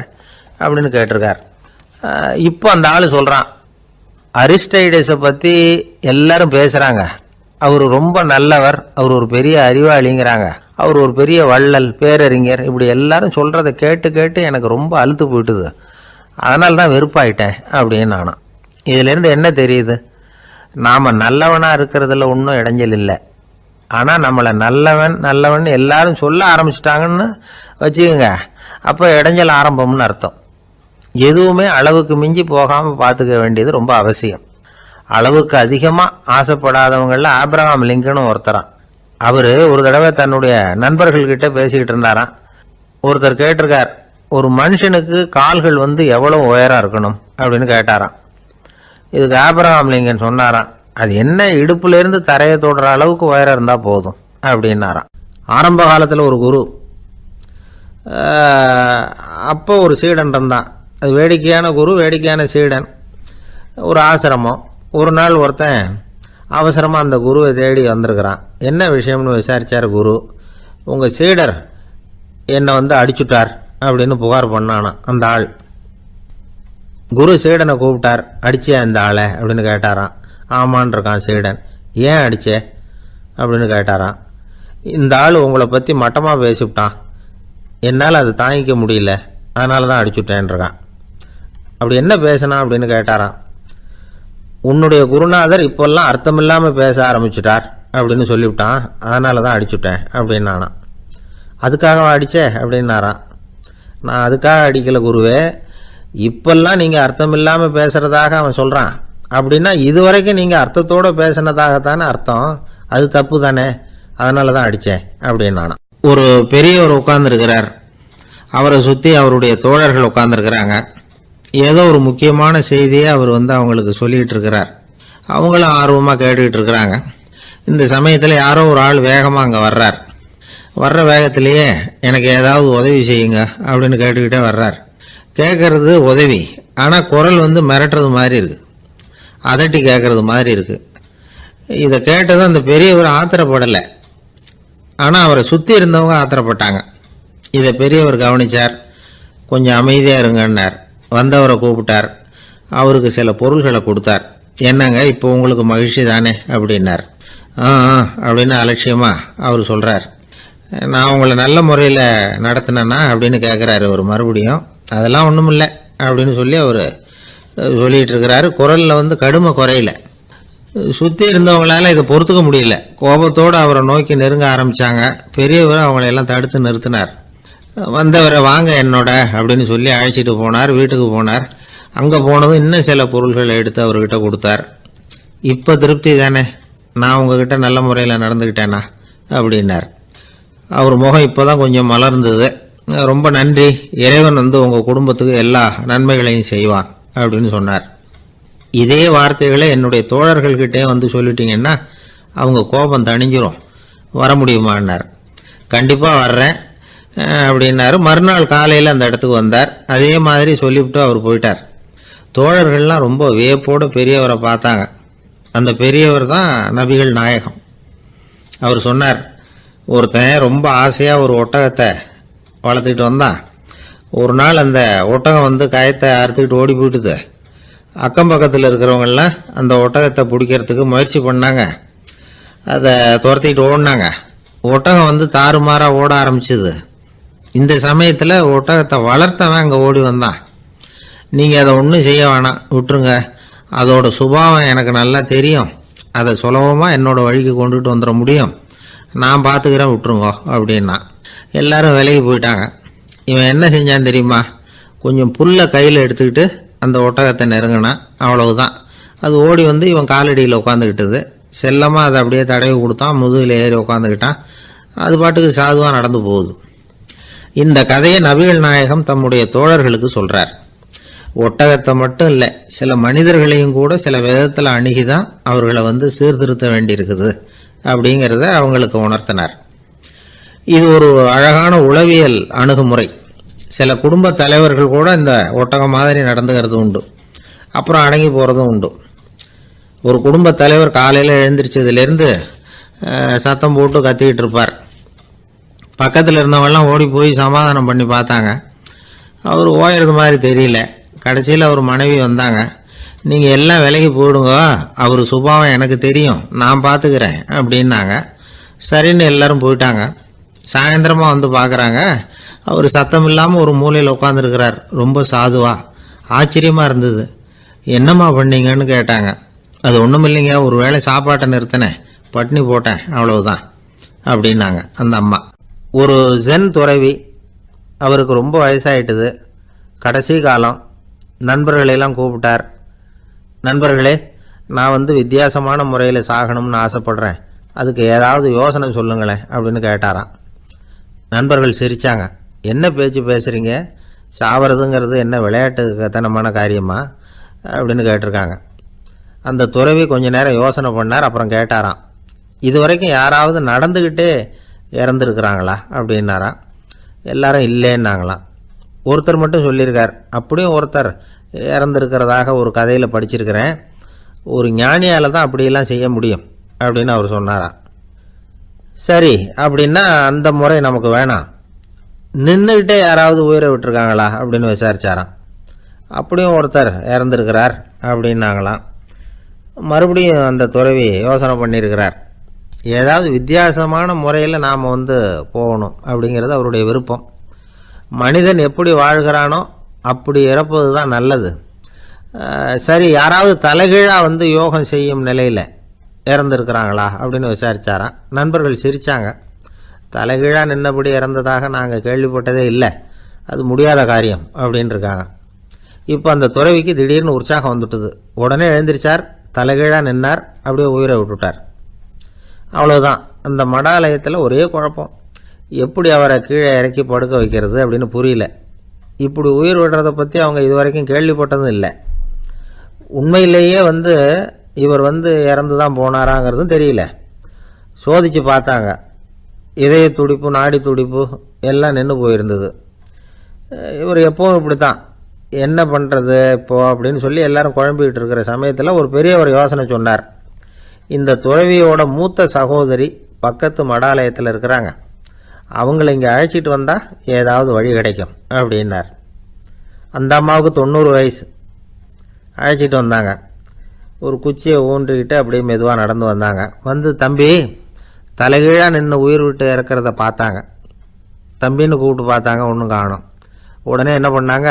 அப்படின்னு கேட்டிருக்கார். இப்போ அந்த ஆள் சொல்கிறான், அரிஸ்டைடஸை பற்றி எல்லாரும் பேசுகிறாங்க, அவர் ரொம்ப நல்லவர், அவர் ஒரு பெரிய அறிவாளிங்கிறாங்க, அவர் ஒரு பெரிய வள்ளல், பேரறிஞர், இப்படி எல்லாரும் சொல்கிறத கேட்டு கேட்டு எனக்கு ரொம்ப அழுத்து போயிட்டுது, அதனால தான் வெறுப்பாயிட்டேன் அப்படின்னு நானும். இதிலேருந்து என்ன தெரியுது? நாம் நல்லவனாக இருக்கிறதுல ஒன்றும் இடைஞ்சல் இல்லை. ஆனால் நம்மளை நல்லவன் நல்லவன் எல்லாரும் சொல்ல ஆரம்பிச்சிட்டாங்கன்னு வச்சுக்கோங்க, அப்போ இடைஞ்சல் ஆரம்பம்னு அர்த்தம். எதுவுமே அளவுக்கு மிஞ்சி போகாமல் பார்த்துக்க வேண்டியது ரொம்ப அவசியம். அளவுக்கு அதிகமாக ஆசைப்படாதவங்களில் ஆப்ரஹாம் லிங்கனும் ஒருத்தரான். அவர் ஒரு தடவை தன்னுடைய நண்பர்கள்கிட்ட பேசிக்கிட்டு இருந்தாராம். ஒருத்தர் கேட்டிருக்கார், ஒரு மனுஷனுக்கு கால்கள் எவ்வளோ உயரம் இருக்கணும் அப்படின்னு கேட்டாராம். இதுக்கு ஆப்ரஹாம் லிங்கன் சொன்னாராம், அது என்ன, இடுப்புலேருந்து தரையை தொடுற அளவுக்கு உயரம் இருந்தால் போதும் அப்படின்னாராம். ஆரம்ப காலத்தில் ஒரு குரு, அப்போ ஒரு சீடன் இருந்தான். அது வேடிக்கையான குரு, வேடிக்கையான சீடன். ஒரு ஆசிரமம். ஒரு நாள் ஒருத்தன் அவசரமாக அந்த குருவை தேடி வந்திருக்கிறான். என்ன விஷயம்னு விசாரித்தார் குரு. உங்கள் சீடர் என்னை அடிச்சுட்டார் அப்படின்னு புகார் பண்ணானா அந்த ஆள். குரு சீடனை கூப்பிட்டார். அடிச்சியா இந்த ஆளை அப்படின்னு கேட்டாராம். ஆமான் இருக்கான் சீடன். ஏன் அடிச்சே அப்படின்னு கேட்டாராம். இந்த ஆள் உங்களை பற்றி மட்டமாக பேசிவிட்டான், என்னால் அதை தாங்கிக்க முடியல, அதனால தான் அடிச்சுட்டேன்றான். அப்படி என்ன பேசினா அப்படின்னு கேட்டாராம். உன்னுடைய குருநாதர் இப்போல்லாம் அர்த்தமில்லாமல் பேச ஆரம்பிச்சிட்டார் அப்படின்னு சொல்லிவிட்டான், அதனால தான் அடிச்சுட்டேன் அப்படின்னானா. அதுக்காக அடித்தே அப்படின்னாராம். நான் அதுக்காக அடிக்கலை குருவே, இப்பெல்லாம் நீங்கள் அர்த்தமில்லாமல் பேசுகிறதாக அவன் சொல்கிறான், அப்படின்னா இதுவரைக்கும் நீங்கள் அர்த்தத்தோடு பேசினதாகத்தானே அர்த்தம், அது தப்பு தானே, அதனால தான் அடித்தேன் அப்படின்னானா. ஒரு பெரியவர் உட்கார்ந்துருக்கிறார், அவரை சுற்றி அவருடைய தோழர்கள் உட்கார்ந்துருக்கிறாங்க. ஏதோ ஒரு முக்கியமான செய்தியை அவர் அவங்களுக்கு சொல்லிகிட்டு இருக்கிறார். அவங்களும் ஆர்வமாக கேட்டுக்கிட்டு இருக்கிறாங்க. இந்த சமயத்தில் யாரோ ஒரு ஆள் வேகமாக அங்கே வர்றார். வர்ற வேகத்திலேயே எனக்கு ஏதாவது உதவி செய்யுங்க அப்படின்னு கேட்டுக்கிட்டே வர்றார். கேட்கறது உதவி, ஆனால் குரல் மிரட்டுறது மாதிரி இருக்குது, அதட்டி கேட்கறது மாதிரி இருக்குது. இதை கேட்டதும் அந்த பெரியவர் ஆத்திரப்படலை, ஆனால் அவரை சுற்றி இருந்தவங்க ஆத்திரப்பட்டாங்க. இதை பெரியவர் கவனித்தார். கொஞ்சம் அமைதியாக இருங்கன்னார். வந்தவரை கூப்பிட்டார், அவருக்கு சில பொருள்களை கொடுத்தார். என்னங்க இப்போ உங்களுக்கு மகிழ்ச்சி தானே அப்படின்னார். அப்படின்னு அலட்சியமாக அவர் சொல்கிறார். நான் உங்களை நல்ல முறையில் நடத்தினேன்னா அப்படின்னு கேட்குறாரு அவர் மறுபடியும். அதெல்லாம் ஒன்றும் இல்லை அப்படின்னு சொல்லி அவர் சொல்லிகிட்டு இருக்கிறாரு. குரலில் கடுமை குறையில. சுற்றி இருந்தவங்களால இதை பொறுத்துக்க முடியல. கோபத்தோடு அவரை நோக்கி நெருங்க ஆரம்பித்தாங்க. பெரியவர் அவங்களையெல்லாம் தடுத்து நிறுத்தினார். வந்தவரை வாங்க என்னோட அப்படின்னு சொல்லி அழைச்சிட்டு போனார். வீட்டுக்கு போனார். அங்கே போனதும் இன்னும் சில பொருள்களை எடுத்து அவர்கிட்ட கொடுத்தார். இப்போ திருப்தி தானே, நான் உங்ககிட்ட நல்ல முறையில் நடந்துக்கிட்டேனா அப்படின்னார். அவர் முகம் இப்போ தான் கொஞ்சம் மலர்ந்தது. ரொம்ப நன்றி, இறைவன் உங்கள் குடும்பத்துக்கு எல்லா நன்மைகளையும் செய்வான் அப்படின்னு சொன்னார். இதே வார்த்தைகளை என்னுடைய தோழர்கள்கிட்டே சொல்லிட்டீங்கன்னா அவங்க கோபம் தணிஞ்சிரும், வர முடியுமான்னார். கண்டிப்பாக வர்றேன் அப்படின்னாரு. மறுநாள் காலையில் அந்த இடத்துக்கு வந்தார். அதே மாதிரி சொல்லிவிட்டு அவர் போயிட்டார். தோழர்கள்லாம் ரொம்ப வியப்போடு பெரியவரை பார்த்தாங்க. அந்த பெரியவர் தான் நபிகள் நாயகம். அவர் சொன்னார், ஒருத்தன் ரொம்ப ஆசையாக ஒரு ஒட்டகத்தை வளர்த்துக்கிட்டு வந்தான். ஒரு நாள் அந்த ஒட்டகம் கயத்தை அறுத்துக்கிட்டு ஓடி போயிட்டுது. அக்கம் பக்கத்தில் இருக்கிறவங்கெல்லாம் அந்த ஒட்டகத்தை பிடிக்கிறதுக்கு முயற்சி பண்ணாங்க. அதை துரத்திக்கிட்டு ஓடினாங்க. ஒட்டகம் தாறுமாறாக ஓட ஆரம்பிச்சுது. இந்த சமயத்தில் ஒட்டகத்தை வளர்த்தவன் அங்கே ஓடி வந்தான். நீங்கள் அதை ஒன்றும் செய்ய வேணாம், விட்டுருங்க, அதோட சுபாவம் எனக்கு நல்லா தெரியும், அதை சுலபமாக என்னோடய வழிக்கு கொண்டுட்டு வந்துட முடியும், நான் பார்த்துக்கிறேன், விட்டுருங்கோ அப்படின்னா. எல்லாரும் விலகி போயிட்டாங்க. இவன் என்ன செஞ்சான் தெரியுமா? கொஞ்சம் புல்லை கையில் எடுத்துக்கிட்டு அந்த ஒட்டகத்தை நெருங்கினான், அவ்வளவுதான். அது ஓடி இவன் காலடியில் உட்காந்துக்கிட்டது. செல்லமாக அதை அப்படியே தடவி கொடுத்தான், முதுகில் ஏறி உட்காந்துக்கிட்டான். அது பாட்டுக்கு சாதுவாக நடந்து போகுது. இந்த கதையை நபிகள் நாயகம் தம்முடைய தோழர்களுக்கு சொல்கிறார். ஒட்டகத்தை மட்டும் இல்லை, சில மனிதர்களையும் கூட சில விதத்தில் அணுகி தான் அவர்களை சீர்திருத்த வேண்டியிருக்குது அப்படிங்கிறத அவங்களுக்கு உணர்த்தினார். இது ஒரு அழகான உளவியல் அணுகுமுறை. சில குடும்ப தலைவர்கள் கூட இந்த ஒட்டகம் மாதிரி நடந்துக்கிறது உண்டு, அப்புறம் அடங்கி போகிறதும் உண்டு. ஒரு குடும்ப தலைவர் காலையில் எழுந்திரிச்சதுலேருந்து சத்தம் போட்டு கத்திக்கிட்டு இருப்பார். பக்கத்தில் இருந்தவங்கெல்லாம் ஓடி போய் சமாதானம் பண்ணி பார்த்தாங்க. அவர் ஓயறது மாதிரி தெரியல. கடைசியில் அவர் மனைவி வந்தாங்க. நீங்கள் எல்லாம் விலகி போயிடுங்க, அவர் சுபாவம் எனக்கு தெரியும், நான் பார்த்துக்கிறேன் அப்படின்னாங்க. சரின்னு எல்லாரும் போயிட்டாங்க. சாயந்தரமாக பார்க்குறாங்க, அவர் சத்தம் இல்லாமல் ஒரு மூலையில் உட்காந்துருக்கிறார், ரொம்ப சாதுவா. ஆச்சரியமாக இருந்தது. என்னம்மா பண்ணீங்கன்னு கேட்டாங்க. அது ஒன்றும் இல்லைங்க, ஒரு வேளை சாப்பாட்டை நிறுத்தினேன், பட்னி போட்டேன், அவ்வளவுதான் அப்படின்னாங்க அந்த அம்மா. ஒரு ஜென் துறவி, அவருக்கு ரொம்ப வயசாயிட்டுது, கடைசி காலம். நண்பர்களெல்லாம் கூப்பிட்டார். நண்பர்களே, நான் வித்தியாசமான முறையில் சாகணும்னு ஆசைப்படுறேன், அதுக்கு ஏதாவது யோசனை சொல்லுங்களேன் அப்படின்னு கேட்டாராம். நண்பர்கள் சிரித்தாங்க. என்ன பேச்சு பேசுகிறீங்க, சாவறதுங்கிறது என்ன விளையாட்டுத்தனமான காரியமா அப்படின்னு கேட்டிருக்காங்க. அந்த துறவி கொஞ்ச நேரம் யோசனை பண்ணார். அப்புறம் கேட்டாராம், இது வரைக்கும் யாராவது நடந்துக்கிட்டே இறந்துருக்குறாங்களா அப்படின்னாராம். எல்லாரும் இல்லைன்னாங்களாம். ஒருத்தர் மட்டும் சொல்லியிருக்கார், அப்படியும் ஒருத்தர் இறந்துருக்கிறதாக ஒரு கதையில் படிச்சிருக்கிறேன், ஒரு ஞானியால் தான் அப்படியெல்லாம் செய்ய முடியும் அப்படின்னு அவர் சொன்னாராம். சரி, அப்படின்னா அந்த முறை நமக்கு வேணாம், நின்றுக்கிட்டே யாராவது உயிரை விட்டுருக்காங்களா அப்படின்னு விசாரிச்சாராம். அப்படியும் ஒருத்தர் இறந்துருக்கிறார் அப்படின்னாங்களாம். மறுபடியும் அந்த துறவி யோசனை பண்ணியிருக்கிறார். ஏதாவது வித்தியாசமான முறையில் நாம் போகணும் அப்படிங்கிறது அவருடைய விருப்பம். மனிதன் எப்படி வாழ்கிறானோ அப்படி இறப்பது தான் நல்லது. சரி, யாராவது தலைகீழாக யோகம் செய்யும் நிலையில் இறந்துருக்கிறாங்களா அப்படின்னு விசாரித்தாராம். நண்பர்கள் சிரித்தாங்க. தலைகீழாக நின்னபடி இறந்ததாக நாங்கள் கேள்விப்பட்டதே இல்லை, அது முடியாத காரியம் அப்படின்னு இருக்காங்க. இப்போ அந்த துறவிக்கு திடீர்னு உற்சாகம் வந்துட்டுது. உடனே எழுந்திரிச்சார், தலைகீழாக நின்னார், அப்படியே உயிரை விட்டுட்டார். அவ்வளோதான். அந்த மடாலயத்தில் ஒரே குழப்பம். எப்படி அவரை கீழே இறக்கி படுக்க வைக்கிறது அப்படின்னு புரியல. இப்படி உயிர் விடுறதை பற்றி அவங்க இது வரைக்கும் கேள்விப்பட்டதும் இல்லை. உண்மையிலேயே இவர் இறந்து தான் போனாராங்கிறதும் தெரியல. சோதித்து பார்த்தாங்க. இதய துடிப்பு, நாடி துடிப்பு எல்லாம் நின்று போயிருந்தது. இவர் எப்பவும் இப்படி தான், என்ன பண்ணுறது இப்போது அப்படின்னு சொல்லி எல்லாரும் குழம்பிக்கிட்டு இருக்கிற சமயத்தில் ஒரு பெரியவர் யோசனை சொன்னார். இந்த துறவியோட மூத்த சகோதரி பக்கத்து மடாலயத்தில் இருக்கிறாங்க, அவங்கள இங்கே அழைச்சிட்டு வந்தால் ஏதாவது வழி கிடைக்கும் அப்படின்னார். அந்த அம்மாவுக்கு 90 வயசு. அழைச்சிட்டு வந்தாங்க. ஒரு குச்சியை ஊன்றிக்கிட்டு அப்படியே மெதுவாக நடந்து வந்தாங்க. தம்பி தலைகீழாக நின்று உயிர் விட்டு இறக்கிறத பார்த்தாங்க. தம்பின்னு கூப்பிட்டு பார்த்தாங்க, ஒன்றும் காணோம். உடனே என்ன பண்ணாங்க,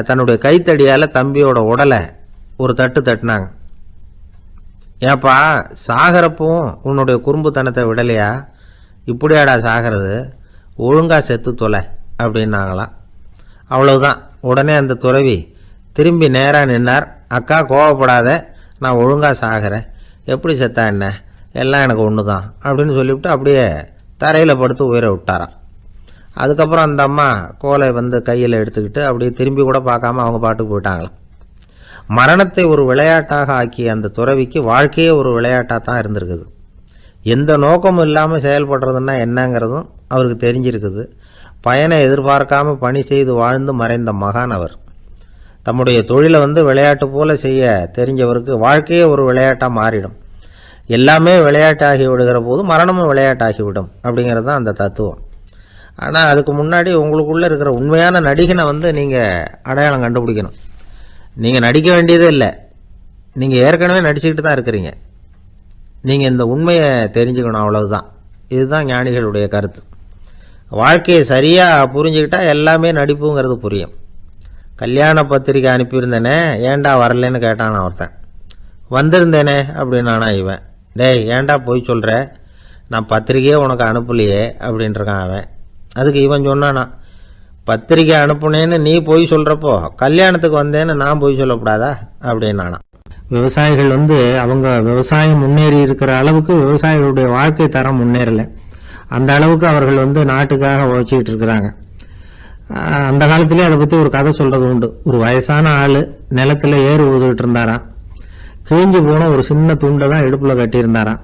தன்னுடைய கைத்தடியால் தம்பியோட உடலை ஒரு தட்டினாங்க. ஏப்பா, சாகிறப்பவும் உன்னுடைய குறும்புத்தனத்தை விடலையா? இப்படியாடா சாகிறது, ஒழுங்காக செத்து தொலை அப்படின்னாங்களாம். அவ்வளவுதான். உடனே அந்த துறவி திரும்பி நேராக நின்னார். அக்கா, கோவப்படாத, நான் ஒழுங்காக சாகிறேன், எப்படி செத்தா என்ன, எல்லாம் எனக்கு ஒன்று தான் அப்படின்னு சொல்லிவிட்டு அப்படியே தரையில் படுத்து உயிரை விட்டாராம். அதுக்கப்புறம் அந்த அம்மா கோலை கையில் எடுத்துக்கிட்டு அப்படியே திரும்பி கூட பார்க்காம அவங்க பாட்டுக்கு போயிட்டாங்களாம். மரணத்தை ஒரு விளையாட்டாக ஆக்கிய அந்த துறவிக்கு வாழ்க்கையே ஒரு விளையாட்டாக தான் இருந்திருக்குது. எந்த நோக்கமும் இல்லாமல் செயல்படுறதுன்னா என்னங்கிறதும் அவருக்கு தெரிஞ்சிருக்குது. பயனை எதிர்பார்க்காம பணி செய்து வாழ்ந்து மறைந்த மகான் அவர். தம்முடைய தொழிலை விளையாட்டு போல செய்ய தெரிஞ்சவருக்கு வாழ்க்கையே ஒரு விளையாட்டாக மாறிடும். எல்லாமே விளையாட்டாகி விடுகிற போது மரணமும் விளையாட்டாகிவிடும் அப்படிங்கிறது தான் அந்த தத்துவம். ஆனால் அதுக்கு முன்னாடி உங்களுக்குள்ளே இருக்கிற உண்மையான நடிகனை நீங்கள் அடையாளம் கண்டுபிடிக்கணும். நீங்கள் நடிக்க வேண்டியதே இல்லை, நீங்கள் ஏற்கனவே நடிச்சுக்கிட்டு தான் இருக்கிறீங்க. நீங்கள் இந்த உண்மையை தெரிஞ்சுக்கணும், அவ்வளவுதான். இதுதான் ஞானிகளுடைய கருத்து. வாழ்க்கையை சரியாக புரிஞ்சுக்கிட்டால் எல்லாமே நடிப்புங்கிறது புரியும். கல்யாண பத்திரிக்கை அனுப்பியிருந்தேனே, ஏன்டா வரலன்னு கேட்டான் ஒருத்தன். வந்திருந்தேனே அப்படின்னானா இவன். டேய், ஏன்டா போய் சொல்கிற, நான் பத்திரிக்கையே உனக்கு அனுப்பலையே அப்படின்ட்டுருக்கான் அவன். அதுக்கு இவன் சொன்னானா, பத்திரிக்கை அனுப்புனேன்னு நீ போய் சொல்கிறப்போ கல்யாணத்துக்கு வந்தேன்னு நான் போய் சொல்லக்கூடாதா அப்படின்னானா. விவசாயிகள் அவங்க விவசாயம் முன்னேறி இருக்கிற அளவுக்கு விவசாயிகளுடைய வாழ்க்கை தரம் முன்னேறலை. அந்த அளவுக்கு அவர்கள் நாட்டுக்காக உழைச்சிக்கிட்டு இருக்கிறாங்க. அந்த காலத்திலே அதை பற்றி ஒரு கதை சொல்கிறது உண்டு. ஒரு வயசான ஆள் நிலத்தில் ஏறு ஊதுகிட்டு இருந்தாராம். கிழிஞ்சு போன ஒரு சின்ன துண்டை தான் இடுப்பில் கட்டியிருந்தாராம்.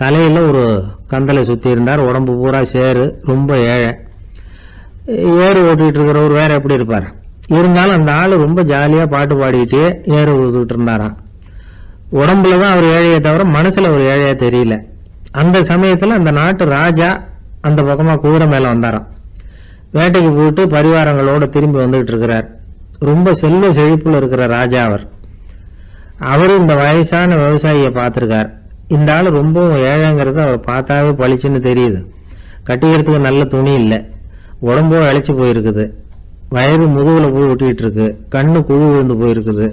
தலையில் ஒரு கந்தலை சுற்றி இருந்தார். உடம்பு பூரா சேரு, ரொம்ப ஏழை. ஏறு ஓட்டிகிட்டு இருக்கிறவர் வேறு எப்படி இருப்பார்? இருந்தாலும் அந்த ஆள் ரொம்ப ஜாலியாக பாட்டு பாடிக்கிட்டே ஏறு ஊதுகிட்டு இருந்தாராம். உடம்புல தான் அவர் ஏழையை தவிர மனசில் ஒரு ஏழையாக தெரியல. அந்த சமயத்தில் அந்த நாட்டு ராஜா அந்த பக்கமாக குதிரை மேலே வந்தாராம். வேட்டைக்கு போயிட்டு பரிவாரங்களோடு திரும்பி வந்துகிட்டு இருக்கிறார். ரொம்ப செல்வ செழிப்பில் இருக்கிற ராஜா அவர். அவர் இந்த வயசான விவசாயியை பார்த்துருக்கார். இந்த ஆள் ரொம்பவும் ஏழைங்கிறது அவர் பார்த்தாவே பளிச்சுன்னு தெரியுது. கட்டிக்கிறதுக்கு நல்ல துணி இல்லை, உடம்போ இழைச்சி போயிருக்குது, வயது முதுகில் போய் ஒட்டிக்கிட்டு இருக்கு, கண்ணு குழு விழுந்து போயிருக்குது.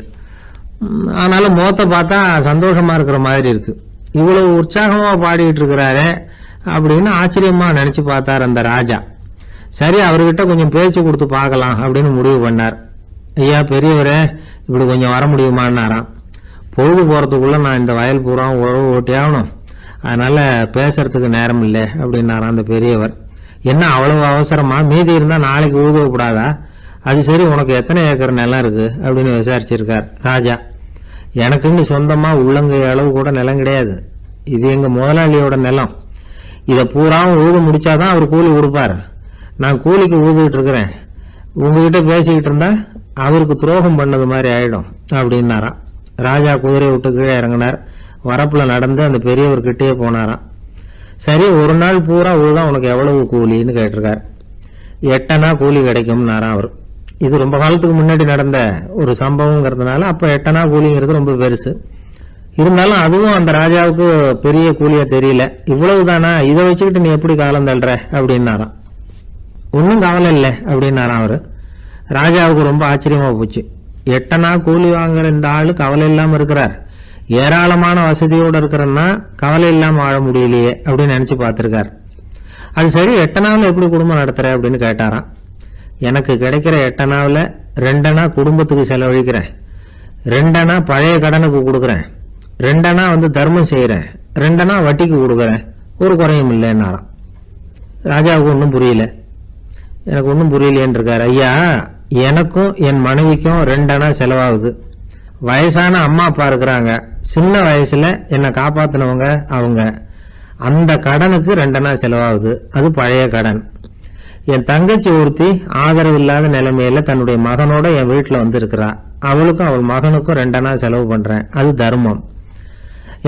ஆனாலும் முகத்தை பார்த்தா சந்தோஷமாக இருக்கிற மாதிரி இருக்கு. இவ்வளவு உற்சாகமாக பாடிக்கிட்டு இருக்கிறாரு அப்படின்னு ஆச்சரியமாக நினச்சி பார்த்தார் அந்த ராஜா. சரி, அவர்கிட்ட கொஞ்சம் பேச்சு கொடுத்து பார்க்கலாம் அப்படின்னு முடிவு பண்ணார். ஐயா பெரியவரே, இப்படி கொஞ்சம் வர முடியுமான்னாராம். பொழுது போகிறதுக்குள்ளே நான் இந்த வயல் பூரா உழவு ஓட்டி ஆகணும், அதனால் பேசுறதுக்கு நேரம் இல்லை அப்படின்னாராம் அந்த பெரியவர். என்ன அவ்வளவு அவசரமா? மீதி இருந்தால் நாளைக்கு உழுதக்கூடாதா? அது சரி, உனக்கு எத்தனை ஏக்கர் நிலம் இருக்குது அப்படின்னு விசாரிச்சிருக்கார் ராஜா. எனக்குன்னு சொந்தமாக உள்ளங்கை அளவு கூட நிலம் கிடையாது. இது எங்கள் முதலாளியோட நிலம். இதை பூராவும் உழுது முடிச்சாதான் அவர் கூலி கொடுப்பார். நான் கூலிக்கு ஊதுகிட்டு இருக்கிறேன். உங்ககிட்ட பேசிக்கிட்டு இருந்தா அவருக்கு துரோகம் பண்ணது மாதிரி ஆயிடும் அப்படின்னாராம். ராஜா குதிரையை விட்டு கீழே இறங்கினார். வரப்பில் நடந்து அந்த பெரியவர்கிட்டயே போனாராம். சரி, ஒரு நாள் பூரா உழுதான் உனக்கு எவ்வளவு கூலின்னு கேட்டிருக்கார். 8 அணா கூலி கிடைக்கும்னாராம் அவர். இது ரொம்ப காலத்துக்கு முன்னாடி நடந்த ஒரு சம்பவங்கிறதுனால அப்போ 8 அணா கூலிங்கிறது ரொம்ப பெருசு. இருந்தாலும் அதுவும் அந்த ராஜாவுக்கு பெரிய கூலியா தெரியல. இவ்வளவு தானா, இதை வச்சுக்கிட்டு நீ எப்படி காலம் தள்ளுற அப்படின்னாராம். ஒன்றும் கவலை இல்லை அப்படின்னாராம் அவரு. ராஜாவுக்கு ரொம்ப ஆச்சரியமா போச்சு. 8 அணா கூலி வாங்குற இந்த ஆளு கவலை இல்லாம இருக்கிறார், ஏராளமான வசதியோடு இருக்கிறன்னா கவலை இல்லாம வாழ முடியலையே அப்படின்னு நினைச்சு பார்த்திருக்கார். அது சரி, 8 அணாவில் எப்படி குடும்பம் நடத்துற அப்படின்னு கேட்டாராம். எனக்கு கிடைக்கிற 8 அணாவில் 2 அணா குடும்பத்துக்கு செலவழிக்கிறேன், 2 அணா பழைய கடனுக்கு கொடுக்குறேன், 2 அணா தர்மம் செய்யறேன், 2 அணா வட்டிக்கு கொடுக்குறேன், ஒரு குறையும் இல்லைன்னாராம். ராஜாவுக்கு ஒன்றும் புரியல. எனக்கு ஒன்றும் புரியலேன்னு இருக்காரு. ஐயா, எனக்கும் என் மனைவிக்கும் 2 அணா செலவாகுது. வயசான அம்மா அப்பா இருக்கிறாங்க, சின்ன வயசுல என்னை காப்பாத்தினவங்க அவங்க. அந்த கடனுக்கு 2 அணா செலவாகுது, அது பழைய கடன். என் தங்கச்சி ஒருத்தி ஆதரவு இல்லாத நிலைமையில தன்னுடைய மகனோட என் வீட்டில் இருக்கிறா. அவளுக்கும் அவள் மகனுக்கும் 2 அணா செலவு பண்றேன், அது தர்மம்.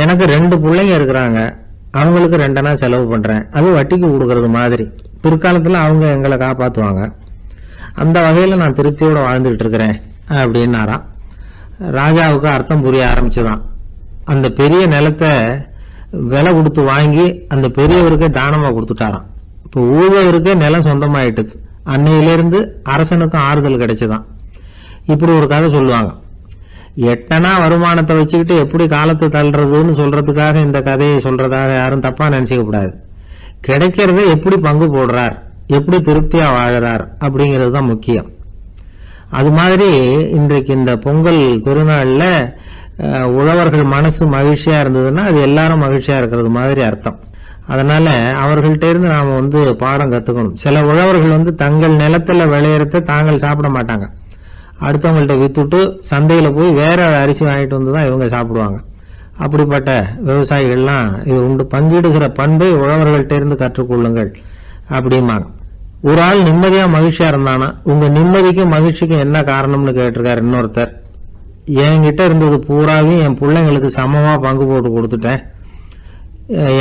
எனக்கு 2 பிள்ளைங்க இருக்கிறாங்க, அவங்களுக்கு 2 அணா செலவு பண்றேன், அது வட்டிக்கு கொடுக்கறது மாதிரி. பிற்காலத்துல அவங்க எங்களை காப்பாத்துவாங்க. அந்த வகையில நான் திருப்தியோட வாழ்ந்துகிட்டு இருக்கிறேன் அப்படின்னாராம். ராஜாவுக்கு அர்த்தம் புரிய ஆரம்பிச்சுதான். அந்த பெரிய நிலத்தை விலை கொடுத்து வாங்கி அந்த பெரியவருக்கே தானமா கொடுத்துட்டாராம். இப்போ ஊழவருக்கே நிலம் சொந்தமாயிட்டுது. அன்னையிலிருந்து அரசனுக்கும் ஆறுதல் கிடைச்சுதான். இப்படி ஒரு கதை சொல்லுவாங்க. 8 அணா வருமானத்தை வச்சுக்கிட்டு எப்படி காலத்தை தள்ளுறதுன்னு சொல்றதுக்காக இந்த கதையை சொல்றதாக யாரும் தப்பா நினைச்சுக்க கூடாது. கிடைக்கிறத எப்படி பங்கு போடுறார், எப்படி திருப்தியா வாழறார் அப்படிங்கிறது தான் முக்கியம். அது மாதிரி இன்றைக்கு இந்த பொங்கல் திருநாள்ல உழவர்கள் மனசு மகிழ்ச்சியா இருந்ததுன்னா அது எல்லாரும் மகிழ்ச்சியா இருக்கிறது மாதிரி அர்த்தம். அதனால அவர்கள்ட்ட இருந்து நாம பாடம் கத்துக்கணும். சில உழவர்கள் தங்கள் நிலத்துல விளையறத தாங்கள் சாப்பிட மாட்டாங்க, அடுத்தவங்கள்ட்ட வித்துட்டு சந்தையில போய் வேற அரிசி வாங்கிட்டு வந்துதான் இவங்க சாப்பிடுவாங்க. அப்படிப்பட்ட விவசாயிகள்லாம் இது உண்டு. பங்கிடுகிற பண்பை உழவர்கள்ட்ட இருந்து கற்றுக்கொள்ளுங்கள் அப்படிம்பாங்க. ஒரு ஆள் நிம்மதியா மகிழ்ச்சியா இருந்தானா, உங்க நிம்மதிக்கும் மகிழ்ச்சிக்கும் என்ன காரணம்னு கேட்டிருக்காரு இன்னொருத்தர். என்கிட்ட இருந்தது பூராவையும் என் பிள்ளைங்களுக்கு சமமா பங்கு போட்டு கொடுத்துட்டேன்,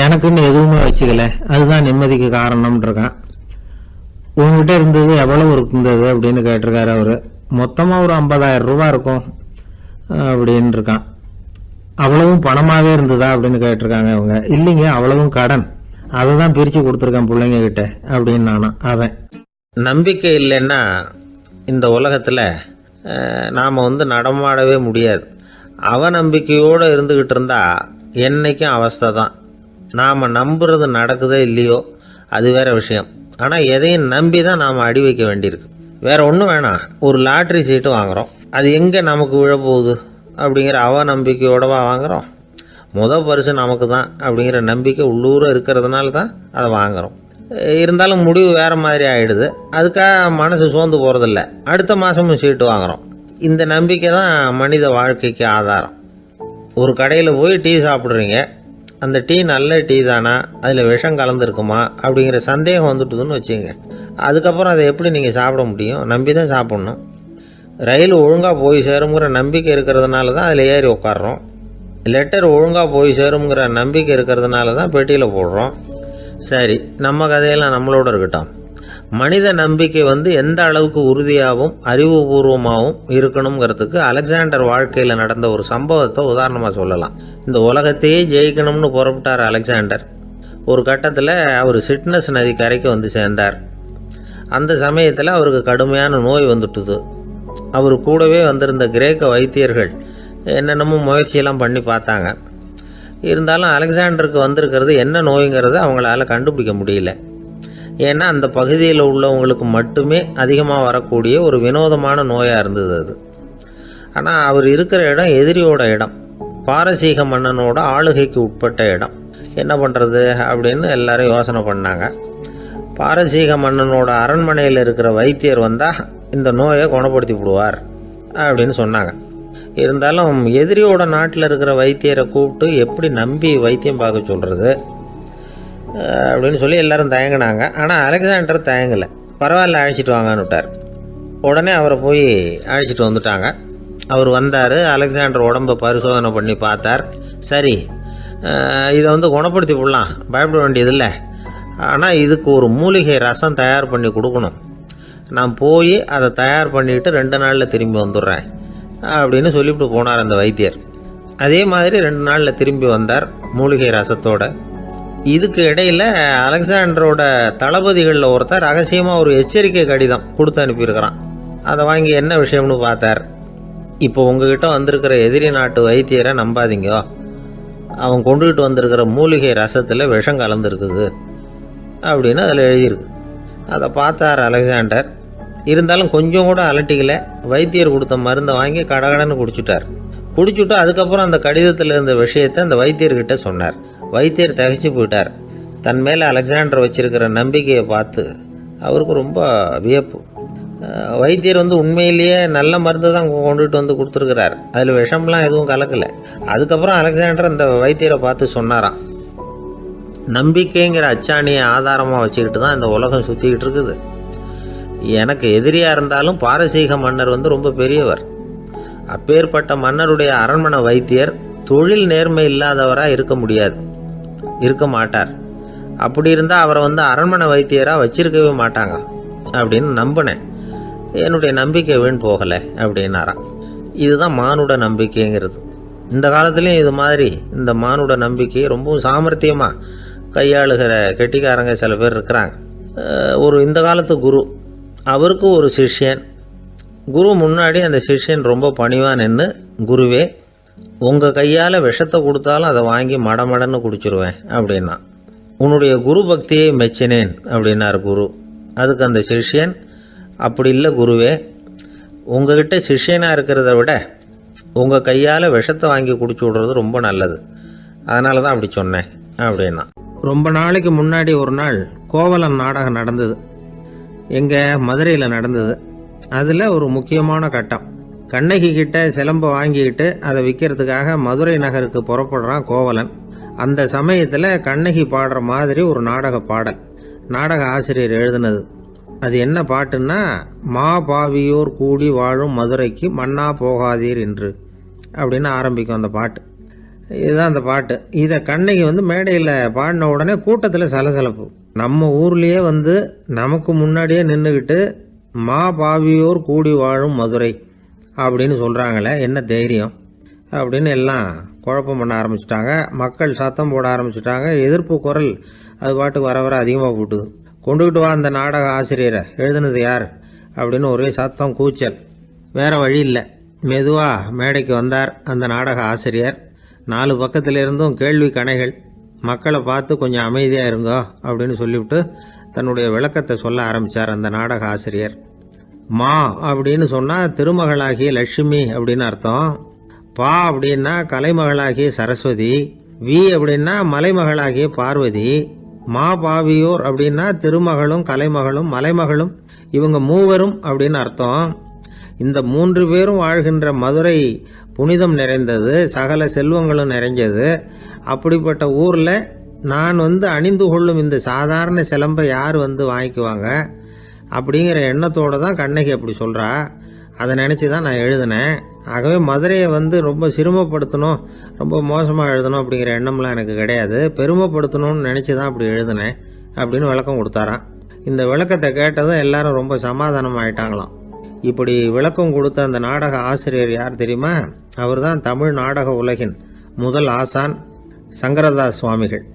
எனக்குன்னு எதுவுமே வச்சுக்கல, அதுதான் நிம்மதிக்கு காரணம்னு இருக்கான். உங்ககிட்ட இருந்தது எவ்வளவு இருந்தது அப்படின்னு கேட்டிருக்காரு அவரு. மொத்தமா ஒரு 50,000 ரூபாய் இருக்கும் அப்படின்னு இருக்கான். அவ்வளவும் பணமாவே இருந்ததா அப்படின்னு கேட்டிருக்காங்க அவங்க. இல்லைங்க, அவ்வளவும் கடன், அதை தான் பிரிச்சு கொடுத்துருக்கேன் பிள்ளைங்க கிட்ட அப்படின்னு நானா. அவன் நம்பிக்கை இல்லைன்னா இந்த உலகத்தில் நாம் நடமாடவே முடியாது. அவநம்பிக்கையோடு இருந்துக்கிட்டு இருந்தா என்னைக்கும் அவஸ்தை தான். நாம் நம்புறது நடக்குதோ இல்லையோ அது வேற விஷயம். ஆனால் எதையும் நம்பி தான் நாம் அடி வைக்க வேண்டியிருக்கு. வேற ஒன்றும் வேணாம், ஒரு லாட்ரி சீட்டு வாங்குகிறோம், அது எங்கே நமக்கு விழப்போகுது அப்படிங்கிற அவநம்பிக்கையோடவா வாங்குகிறோம். பரிசு நமக்கு தான் அப்படிங்கிற நம்பிக்கை உள்ளூர இருக்கிறதுனால தான் அதை வாங்குகிறோம். இருந்தாலும் முடிவு வேறு மாதிரி ஆகிடுது, அதுக்காக மனசு சோர்ந்து போகிறதில்ல, அடுத்த மாதமும் சீட்டு வாங்குகிறோம். இந்த நம்பிக்கை தான் மனித வாழ்க்கைக்கு ஆதாரம். ஒரு கடையில் போய் டீ சாப்பிட்றீங்க, அந்த டீ நல்ல டீ தானா, அதில் விஷம் கலந்துருக்குமா அப்படிங்கிற சந்தேகம் வந்துட்டுதுன்னு வச்சுங்க. அதுக்கப்புறம் அதை எப்படி நீங்கள் சாப்பிட முடியும்? நம்பி தான் சாப்பிட்ணும். ரயில் ஒழுங்காக போய் சேருங்கிற நம்பிக்கை இருக்கிறதுனால தான் அதில் ஏறி உட்காடுறோம். லெட்டர் ஒழுங்காக போய் சேருங்கிற நம்பிக்கை இருக்கிறதுனால தான் பெட்டியில் போடுறோம். சரி, நம்ம கதையெல்லாம் நம்மளோட இருக்கட்டும். மனித நம்பிக்கை எந்த அளவுக்கு உறுதியாகவும் அறிவுபூர்வமாகவும் இருக்கணுங்கிறதுக்கு அலெக்சாண்டர் வாழ்க்கையில் நடந்த ஒரு சம்பவத்தை உதாரணமாக சொல்லலாம். இந்த உலகத்தையே ஜெயிக்கணும்னு புறப்பட்டார் அலெக்சாண்டர். ஒரு கட்டத்தில் அவர் சிட்னஸ் நதி கரைக்கு சேர்ந்தார். அந்த சமயத்தில் அவருக்கு கடுமையான நோய் வந்துட்டுது. அவர் கூடவே வந்திருந்த கிரேக்க வைத்தியர்கள் என்னென்னமோ முயற்சியெல்லாம் பண்ணி பார்த்தாங்க. இருந்தாலும் அலெக்சாண்டருக்கு வந்திருக்கிறது என்ன நோய்ங்கிறத அவங்களால கண்டுபிடிக்க முடியல. ஏன்னா அந்த பகுதியில் உள்ளவங்களுக்கு மட்டுமே அதிகமாக வரக்கூடிய ஒரு வினோதமான நோயாக இருந்தது அது. ஆனால் அவர் இருக்கிற இடம் எதிரியோட இடம், பாரசீக மன்னனோட ஆளுகைக்கு உட்பட்ட இடம். என்ன பண்ணுறது அப்படின்னு எல்லாரும் யோசனை பண்ணாங்க. பாரசீக மன்னனோட அரண்மனையில் இருக்கிற வைத்தியர் வந்தால் இந்த நோயை குணப்படுத்தி விடுவார் அப்படின்னு சொன்னாங்க. இருந்தாலும் எதிரியோட நாட்டில் இருக்கிற வைத்தியரை கூப்பிட்டு எப்படி நம்பி வைத்தியம் பார்க்க சொல்கிறது அப்படின்னு சொல்லி எல்லாரும் தயங்கினாங்க. ஆனால் அலெக்சாண்டர் தயங்கலை. பரவாயில்ல, அழைச்சிட்டு வாங்கன்னு விட்டார். உடனே அவரை போய் அழைச்சிட்டு வந்துட்டாங்க. அவர் வந்தார். அலெக்சாண்டர் உடம்பை பரிசோதனை பண்ணி பார்த்தார். சரி, இதை குணப்படுத்தி விடலாம், பயப்பட வேண்டியதில்லை. ஆனால் இதுக்கு ஒரு மூலிகை ரசம் தயார் பண்ணி கொடுக்கணும். நான் போய் அதை தயார் பண்ணிவிட்டு 2 நாளில் திரும்பி வந்துடுறேன் அப்படின்னு சொல்லிவிட்டு போனார் அந்த வைத்தியர். அதே மாதிரி 2 நாளில் திரும்பி வந்தார் மூலிகை ரசத்தோட. இதுக்கு இடையில் அலெக்சாண்டரோட தளபதிகளில் ஒருத்தர் ரகசியமாக ஒரு எச்சரிக்கை கடிதம் கொடுத்து அனுப்பியிருக்கிறான். அதை வாங்கி என்ன விஷயம்னு பார்த்தார். இப்போ உங்ககிட்ட வந்திருக்கிற எதிரி நாட்டு வைத்தியரை நம்பாதீங்க, அவன் கொண்டுகிட்டு வந்திருக்கிற மூலிகை ரசத்தில் விஷம் கலந்துருக்குது அப்படின்னு அதில் எழுதியிருக்கு. அதை பார்த்தார் அலெக்சாண்டர். இருந்தாலும் கொஞ்சம் கூட அலட்டிக்கல. வைத்தியர் கொடுத்த மருந்தை வாங்கி கடகடன்னு குடிச்சுட்டு அதுக்கப்புறம் அந்த கடிதத்தில் இருந்த விஷயத்தை அந்த வைத்தியர்கிட்ட சொன்னார். வைத்தியர் திகைச்சு போயிட்டார். தன் மேலே அலெக்சாண்டர் வச்சிருக்கிற நம்பிக்கையை பார்த்து அவருக்கு ரொம்ப வியப்பு. வைத்தியர் உண்மையிலேயே நல்ல மருந்து தான் கொண்டுகிட்டு வந்து கொடுத்துருக்கிறார், அதில் விஷம்லாம் எதுவும் கலக்கலை. அதுக்கப்புறம் அலெக்சாண்டர் அந்த வைத்தியரை பார்த்து சொன்னாராம், நம்பிக்கைங்கிற அச்சாணியை ஆதாரமாக வச்சுக்கிட்டு தான் இந்த உலகம் சுற்றிக்கிட்டு இருக்குது. எனக்கு எதிரியாக இருந்தாலும் பாரசீக மன்னர் ரொம்ப பெரியவர். அப்பேற்பட்ட மன்னருடைய அரண்மனை வைத்தியர் தொழில் நேர்மை இல்லாதவராக இருக்க மாட்டார். அப்படி இருந்தால் அவரை அரண்மனை வைத்தியராக வச்சிருக்கவே மாட்டாங்க அப்படின்னு நம்பினேன். என்னுடைய நம்பிக்கை வீண் போகலை அப்படின்னாராம். இதுதான் மானுட நம்பிக்கைங்கிறது. இந்த காலத்துலேயும் இது மாதிரி இந்த மானுட நம்பிக்கையை ரொம்பவும் சாமர்த்தியமாக கையாளுகிற கெட்டிக்காரங்க சில பேர் இருக்கிறாங்க. இந்த காலத்து குரு, அவருக்கு ஒரு சிஷ்யன். குரு முன்னாடி அந்த சிஷ்யன் ரொம்ப பணிவாக நின்று, குருவே உங்கள் கையால் விஷத்தை கொடுத்தாலும் அதை வாங்கி மடமடன்னு குடிச்சிருவேன் அப்படின்னா. உன்னுடைய குரு பக்தியை மெச்சினேன் அப்படின்னார் குரு. அதுக்கு அந்த சிஷ்யன், அப்படி இல்லை குருவே, உங்ககிட்ட சிஷ்யனாக இருக்கிறத விட உங்கள் கையால் விஷத்தை வாங்கி குடிச்சு விடுறது ரொம்ப நல்லது, அதனால தான் அப்படி சொன்னேன் அப்படின்னா. ரொம்ப நாளைக்கு முன்னாடி ஒரு நாள் கோவலன் நாடகம் நடந்தது. எங்கள் மதுரையில் நடந்தது. அதில் ஒரு முக்கியமான கட்டம். கண்ணகி கிட்ட சிலம்பை வாங்கிக்கிட்டு அதை விற்கிறதுக்காக மதுரை நகருக்கு புறப்படுறான் கோவலன். அந்த சமயத்தில் கண்ணகி பாடுற மாதிரி ஒரு நாடக பாடல் நாடக ஆசிரியர் எழுதினது. அது என்ன பாட்டுன்னா, மா பாவியோர் கூடி வாழும் மதுரைக்கு மன்னா போகாதீர் என்று அப்படின்னு ஆரம்பிக்கும் அந்த பாட்டு. இதுதான் அந்த பாட்டு. இதை கண்ணகி மேடையில் பாடின உடனே கூட்டத்தில் சலசலப்பு. நம்ம ஊர்லேயே நமக்கு முன்னாடியே நின்றுக்கிட்டு மா பாவியோர் கூடி வாழும் மதுரை அப்படின்னு சொல்கிறாங்களே, என்ன தைரியம் அப்படின்னு எல்லாம் குழப்பம் பண்ண ஆரம்பிச்சிட்டாங்க. மக்கள் சத்தம் போட ஆரம்பிச்சிட்டாங்க. எதிர்ப்பு குரல் அது பாட்டுக்கு வர வர அதிகமாக போட்டுது. கொண்டுக்கிட்டு வா அந்த நாடக ஆசிரியரை, எழுதுனது யார் அப்படின்னு ஒரே சத்தம், கூச்சல். வேறு வழி இல்லை. மெதுவாக மேடைக்கு வந்தார் அந்த நாடக ஆசிரியர். 4 பக்கத்திலிருந்தும் கேள்வி கணைகள். மக்களை பார்த்து கொஞ்சம் அமைதியாக இருங்கோ அப்படின்னு சொல்லிவிட்டு தன்னுடைய விளக்கத்தை சொல்ல ஆரம்பித்தார் அந்த நாடக ஆசிரியர். மா அப்படின்னு சொன்னால் திருமகளாகிய லட்சுமி அப்படின்னு அர்த்தம். பா அப்படின்னா கலைமகளாகிய சரஸ்வதி. வி அப்படின்னா மலைமகளாகிய பார்வதி. மா பாவியோர் அப்படின்னா திருமகளும் கலைமகளும் மலைமகளும், இவங்க மூவரும் அப்படின்னு அர்த்தம். இந்த 3 பேரும் வாழ்கின்ற மதுரை புனிதம் நிறைந்தது, சகல செல்வங்களும் நிறைஞ்சது. அப்படிப்பட்ட ஊரில் நான் அணிந்து கொள்ளும் இந்த சாதாரண சிலம்பை யார் வாங்கிக்குவாங்க அப்படிங்கிற எண்ணத்தோடு தான் கண்ணகி அப்படி சொல்கிறா. அதை நினச்சி தான் நான் எழுதினேன். ஆகவே மதுரையை ரொம்ப சிரமப்படுத்தணும், ரொம்ப மோசமாக எழுதணும் அப்படிங்கிற எண்ணம்லாம் எனக்கு கிடையாது. பெருமைப்படுத்தணும்னு நினச்சி தான் அப்படி எழுதினேன் அப்படின்னு விளக்கம் கொடுத்தாராம். இந்த விளக்கத்தை கேட்டதும் எல்லாரும் ரொம்ப சமாதானம் ஆயிட்டாங்களாம். இப்படி விளக்கம் கொடுத்த அந்த நாடக ஆசிரியர் யார் தெரியுமா? அவர் தான் தமிழ் நாடக உலகின் முதல் ஆசான் சங்கரதாஸ் சுவாமிகள்.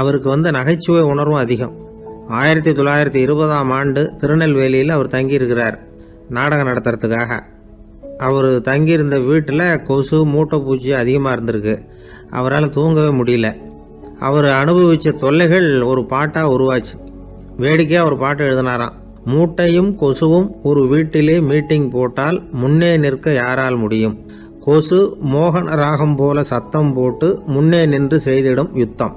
அவருக்கு நகைச்சுவை உணர்வும் அதிகம். 1920ஆம் ஆண்டு திருநெல்வேலியில் அவர் தங்கியிருக்கிறார் நாடகம் நடத்துறதுக்காக. அவர் தங்கியிருந்த வீட்டில் கொசு மூட்டை பூச்சி அதிகமாக இருந்திருக்கு. அவரால் தூங்கவே முடியல. அவர் அனுபவித்த தொல்லைகள் ஒரு பாட்டாக உருவாச்சு. வேடிக்கையாக ஒரு பாட்டு எழுதினாராம். மூட்டையும் கொசுவும் ஒரு வீட்டிலே மீட்டிங் போட்டால் முன்னே நிற்க யாரால் முடியும்? கொசு மோகன ராகம் போல சத்தம் போட்டு முன்னே நின்று செய்திடும் யுத்தம்.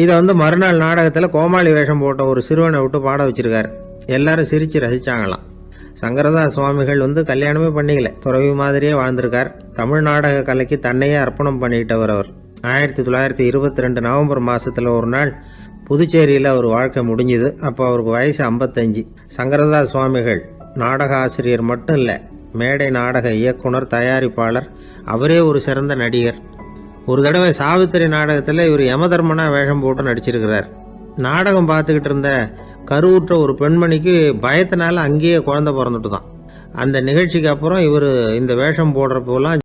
இதை மறுநாள் நாடகத்தில் கோமாளி வேஷம் போட்ட ஒரு சிறுவனை விட்டு பாட வச்சிருக்காரு. எல்லாரும் சிரித்து ரசித்தாங்களாம். சங்கரதாஸ் சுவாமிகள் கல்யாணமே பண்ணிக்கல, துறவி மாதிரியே வாழ்ந்திருக்கார். தமிழ் நாடக கலைக்கு தன்னையே அர்ப்பணம் பண்ணிட்டவர் அவர். 1922 நவம்பர் மாதத்தில் ஒரு நாள் புதுச்சேரியில் அவர் வாழ்க்கை முடிஞ்சுது. அப்போ அவருக்கு வயசு 55. சங்கரதாஸ் சுவாமிகள் நாடக ஆசிரியர் மட்டும் இல்லை, மேடை நாடக இயக்குனர், தயாரிப்பாளர். அவரே ஒரு சிறந்த நடிகர். ஒரு தடவை சாவித்திரி நாடகத்தில் இவர் யமதர்மனா வேஷம் போட்டு நடிச்சிருக்கிறார். நாடகம் பார்த்துக்கிட்டு இருந்த கருவுற்ற ஒரு பெண்மணிக்கு பயத்தினால அங்கேயே குழந்தை பிறந்துட்டு தான். அந்த நிகழ்ச்சிக்கு அப்புறம் இவர் இந்த வேஷம் போடுறப்போலாம்